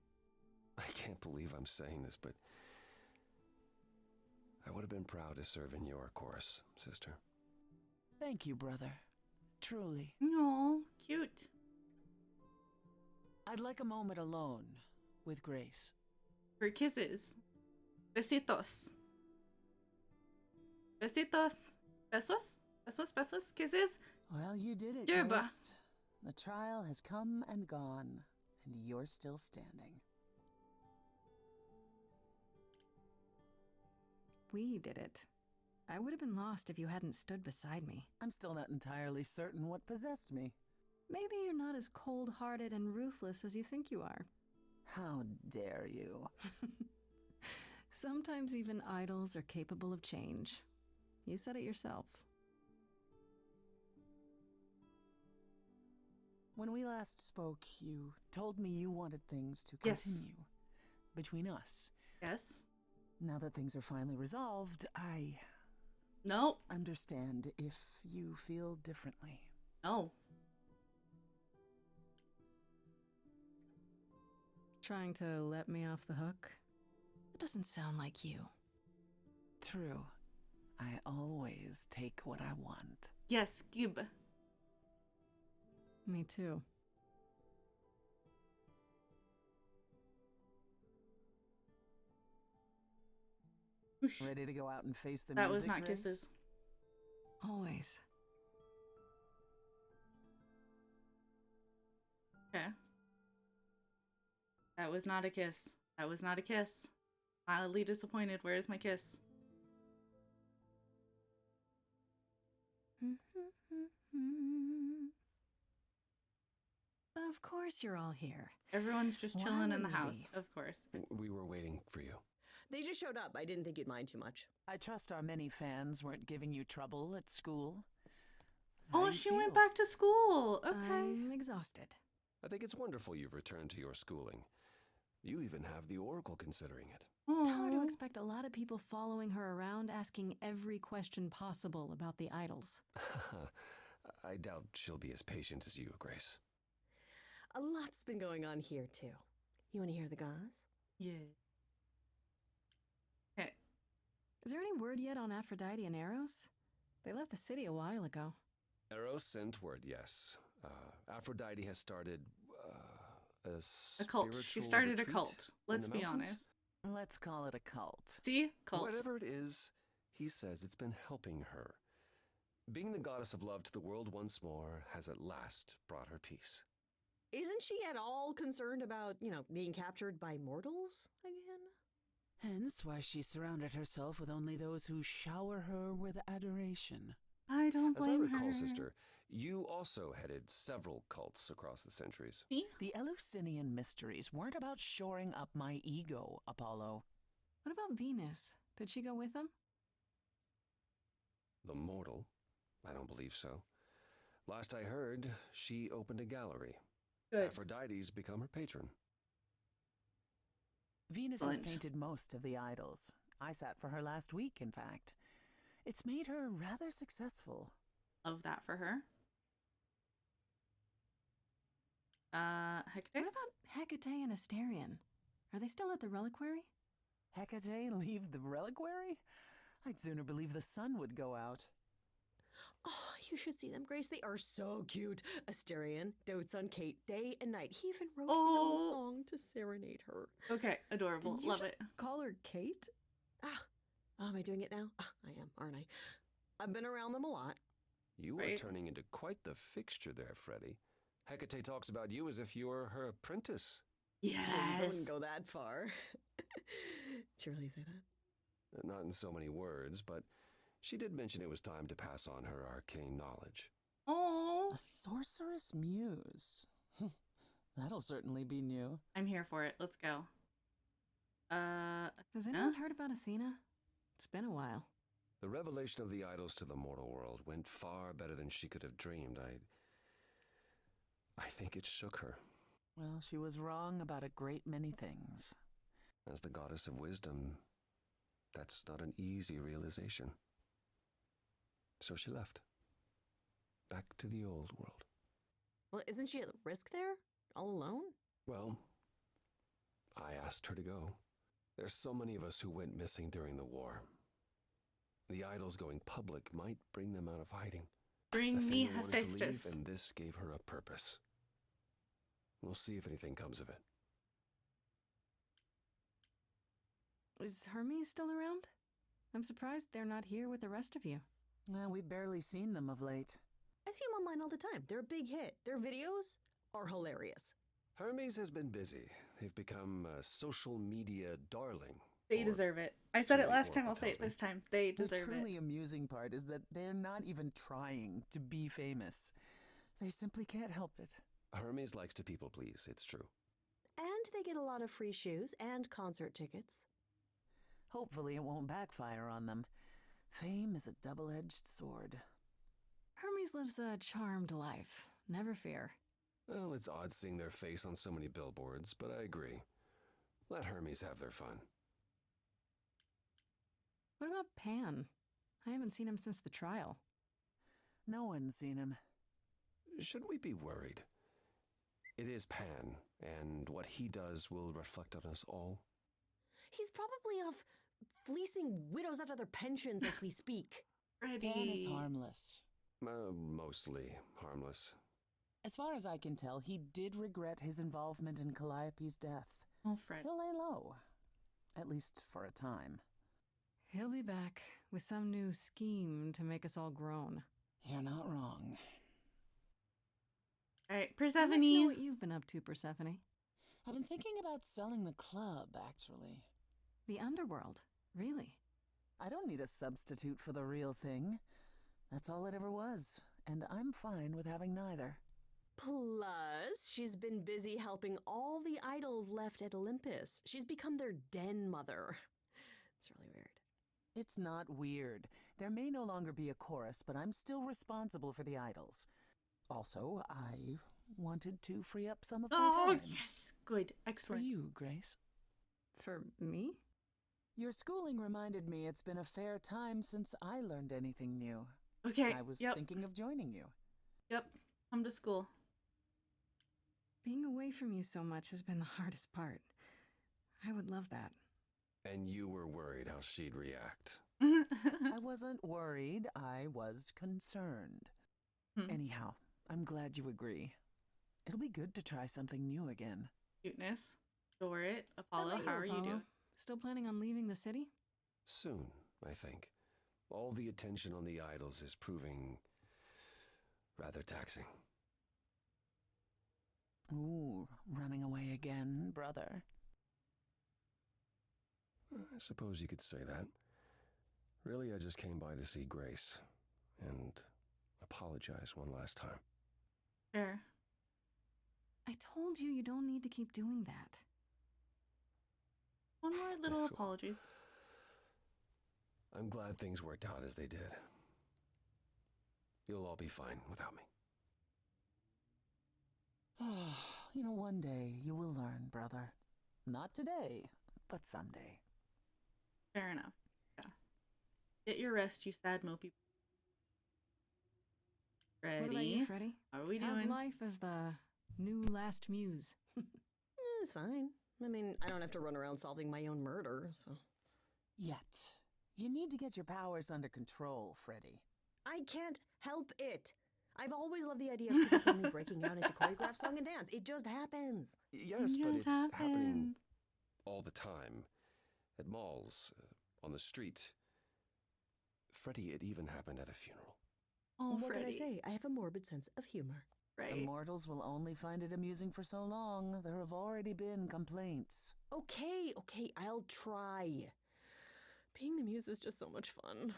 I can't believe I'm saying this, but I would have been proud to serve in your chorus, sister. Thank you, brother. Truly. Aw, cute. I'd like a moment alone with Grace. For kisses. Besitos. Besitos. Besos? Besos, besos, kisses? Well, you did it, Yerba. Grace. The trial has come and gone, and you're still standing. We did it. I would have been lost if you hadn't stood beside me. I'm still not entirely certain what possessed me. Maybe you're not as cold-hearted and ruthless as you think you are. How dare you? Sometimes even idols are capable of change. You said it yourself. When we last spoke, you told me you wanted things to Yes. continue between us. Yes. Now that things are finally resolved, I No. understand if you feel differently. No. Trying to let me off the hook? That doesn't sound like you. True. I always take what I want. Yes, Gib. Me too. Ready to go out and face the That music, was not Grace? kisses. Always. Okay. That was not a kiss. That was not a kiss. Mildly disappointed. Where is my kiss? Of course you're all here. Everyone's just Why chilling in the wouldn't we house. be? Of course. We were waiting for you. They just showed up. I didn't think you'd mind too much. I trust our many fans weren't giving you trouble at school. Oh, she went back to school. Okay. I'm exhausted. I think it's wonderful you've returned to your schooling. You even have the Oracle considering it. Tell her to expect a lot of people following her around asking every question possible about the idols. I doubt she'll be as patient as you, Grace. A lot's been going on here, too. You want to hear the gods? Yeah. Okay. Is there any word yet on Aphrodite and Eros? They left the city a while ago. Eros sent word, yes. Aphrodite has started A cult. She started a cult. Let's be honest. Let's call it a cult. See? Cult. Whatever it is, he says it's been helping her. Being the goddess of love to the world once more has at last brought her peace. Isn't she at all concerned about, being captured by mortals again? Hence why she surrounded herself with only those who shower her with adoration. I don't As I blame recall, her. sister, you also headed several cults across the centuries. Me? The Eleusinian mysteries weren't about shoring up my ego, Apollo. What about Venus? Did she go with them? The mortal? I don't believe so. Last I heard, she opened a gallery. Good. Aphrodite's become her patron. Venus has Excellent. painted most of the idols. I sat for her last week, in fact. It's made her rather successful. Love that for her. Hecate? What about Hecate and Asterion? Are they still at the reliquary? Hecate leave the reliquary? I'd sooner believe the sun would go out. Oh, You should see them, Grace. They are so cute. Asterion dotes on Kate day and night. He even wrote his own song to serenade her. Okay, adorable. Did you Love just it. call her Kate? Am I doing it now? I am, aren't I? I've been around them a lot. You are turning into quite the fixture there, Freddy. Hecate talks about you as if you were her apprentice. Please, I wouldn't go that far. Did you really say that? Not in so many words, but she did mention it was time to pass on her arcane knowledge. Oh, A sorceress muse. That'll certainly be new. I'm here for it. Let's go. Has anyone heard about Athena? It's been a while. The revelation of the idols to the mortal world went far better than she could have dreamed. I think it shook her. Well, she was wrong about a great many things. As the goddess of wisdom, that's not an easy realization. So she left. Back to the old world. Well, isn't she at risk there? All alone? Well, I asked her to go. There's so many of us who went missing during the war. The idols going public might bring them out of hiding. Bring me Athena wanted to leave, Hephaestus. and this gave her a purpose. We'll see if anything comes of it. Is Hermes still around? I'm surprised they're not here with the rest of you. Well, we've barely seen them of late. I see them online all the time. They're a big hit. Their videos are hilarious. Hermes has been busy. They've become a social media darling. They deserve it. I said it last time, I'll say it tells me. this time. They The deserve truly it. amusing part is that they're not even trying to be famous. They simply can't help it. Hermes likes to people please, it's true. And they get a lot of free shoes and concert tickets. Hopefully it won't backfire on them. Fame is a double-edged sword. Hermes lives a charmed life. Never fear. Well, it's odd seeing their face on so many billboards, but I agree. Let Hermes have their fun. What about Pan? I haven't seen him since the trial. No one's seen him. Should we be worried? It is Pan, and what he does will reflect on us all. He's probably off fleecing widows out of their pensions as we speak. Pan is harmless. Mostly harmless. As far as I can tell, he did regret his involvement in Calliope's death. Oh, Fred. He'll lay low. At least for a time. He'll be back with some new scheme to make us all groan. You're not wrong. All right, I'd like to know Persephone. what you've been up to, Persephone. I've been thinking about selling the club, actually. The underworld, really? I don't need a substitute for the real thing. That's all it ever was, and I'm fine with having neither. Plus, she's been busy helping all the idols left at Olympus. She's become their den mother. It's really weird. It's not weird. There may no longer be a chorus, but I'm still responsible for the idols. Also, I wanted to free up some of my Oh, time. yes. Good. For Excellent. you, Grace. For me? Your schooling reminded me it's been a fair time since I learned anything new. Okay. I was yep. thinking of joining you. Yep. Come to school. Being away from you so much has been the hardest part. I would love that. And you were worried how she'd react. I wasn't worried, I was concerned. Anyhow, I'm glad you agree. It'll be good to try something new again. Cuteness. Adore it. Apollo, how are you doing? Still planning on leaving the city? Soon, I think. All the attention on the idols is proving rather taxing. Ooh, running away again, brother. I suppose you could say that. Really, I just came by to see Grace and apologize one last time. Sure. I told you don't need to keep doing that. One more little Yes, well, apologies. I'm glad things worked out as they did. You'll all be fine without me. You know, one day you will learn, brother. Not today, but someday. Fair enough. Yeah. Get your rest, you sad mopey. Freddie. What about you, Freddie? How are we How's doing? life as the new last muse? It's fine. I mean, I don't have to run around solving my own murder, so. Yet. You need to get your powers under control, Freddy. I can't help it. I've always loved the idea of people suddenly breaking out into choreographed song and dance. It just happens. Yes, but it's happening all the time. At malls, on the street. Freddie, it even happened at a funeral. Oh, what Freddie. can I say? I have a morbid sense of humor. Right. Immortals will only find it amusing for so long. There have already been complaints. Okay, I'll try. Being the muse is just so much fun.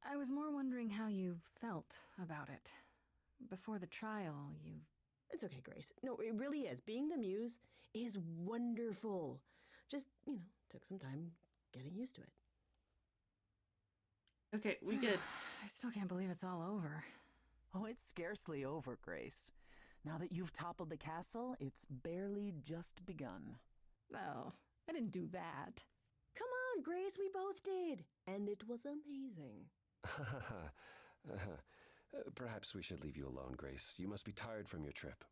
I was more wondering how you felt about it. Before the trial, you... It's okay, Grace. No, it really is. Being the muse is wonderful. Just, took some time getting used to it. Okay, we good. I still can't believe it's all over. Oh, it's scarcely over, Grace. Now that you've toppled the castle, it's barely just begun. Oh, I didn't do that. Come on, Grace, we both did. And it was amazing. Perhaps we should leave you alone, Grace. You must be tired from your trip.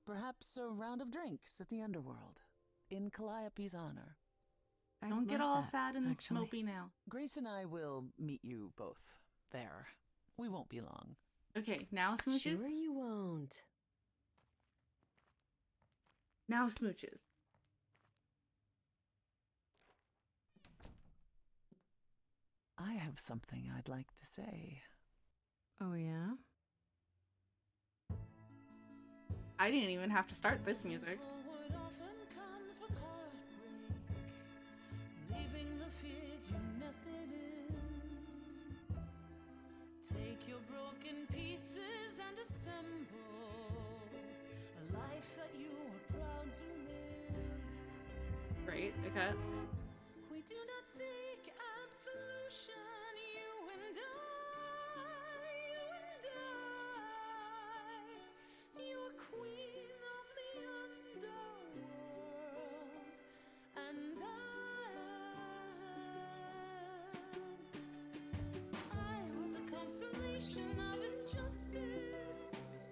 Perhaps a round of drinks at the underworld, in Calliope's honor. Don't get all sad and mopey now. Grace and I will meet you both there. We won't be long. Okay, now smooches? Sure you won't. Now smooches. I have something I'd like to say. Oh, yeah? I didn't even have to start this music. Forward often comes with heartbreak, leaving the fears you nested in. Take your broken pieces and assemble a life that you are proud to live. Right, okay. We do not seek absolution, you and I, you are queen of the underworld, and I was a constellation of injustice,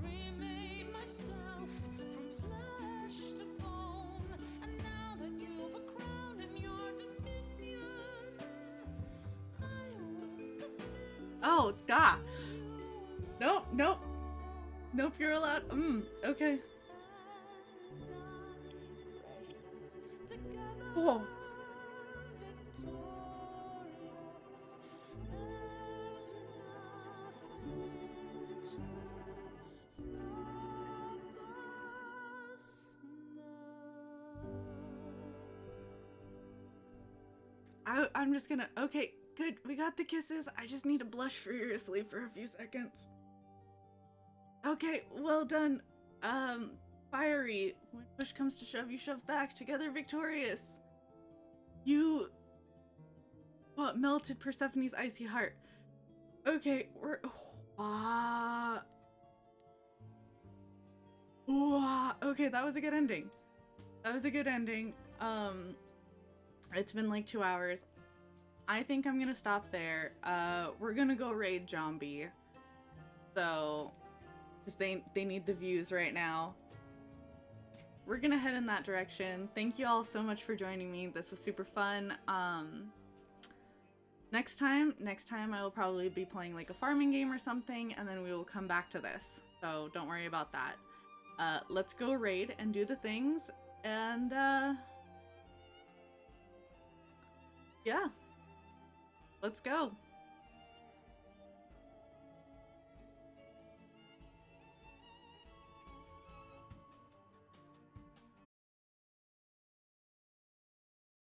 remade myself from flesh to bone, and now that you've a crown in your dominion, I will submit. Oh, God. Nope, nope. Nope, you're allowed. Okay. Oh. Victorious, there's nothing to stop us now. I'm just gonna. Okay, good. We got the kisses. I just need to blush furiously for a few seconds. Okay, well done. Fiery. When push comes to shove, you shove back. Together victorious. You... What melted Persephone's icy heart? Okay, we're... Okay, that was a good ending. That was a good ending. It's been like 2 hours. I think I'm gonna stop there. We're gonna go raid Zombie. So... because they need the views right now. We're gonna head in that direction. Thank you all so much for joining me. This was super fun. Next time I will probably be playing like a farming game or something, and then we will come back to this. So don't worry about that. Let's go raid and do the things, and yeah, let's go.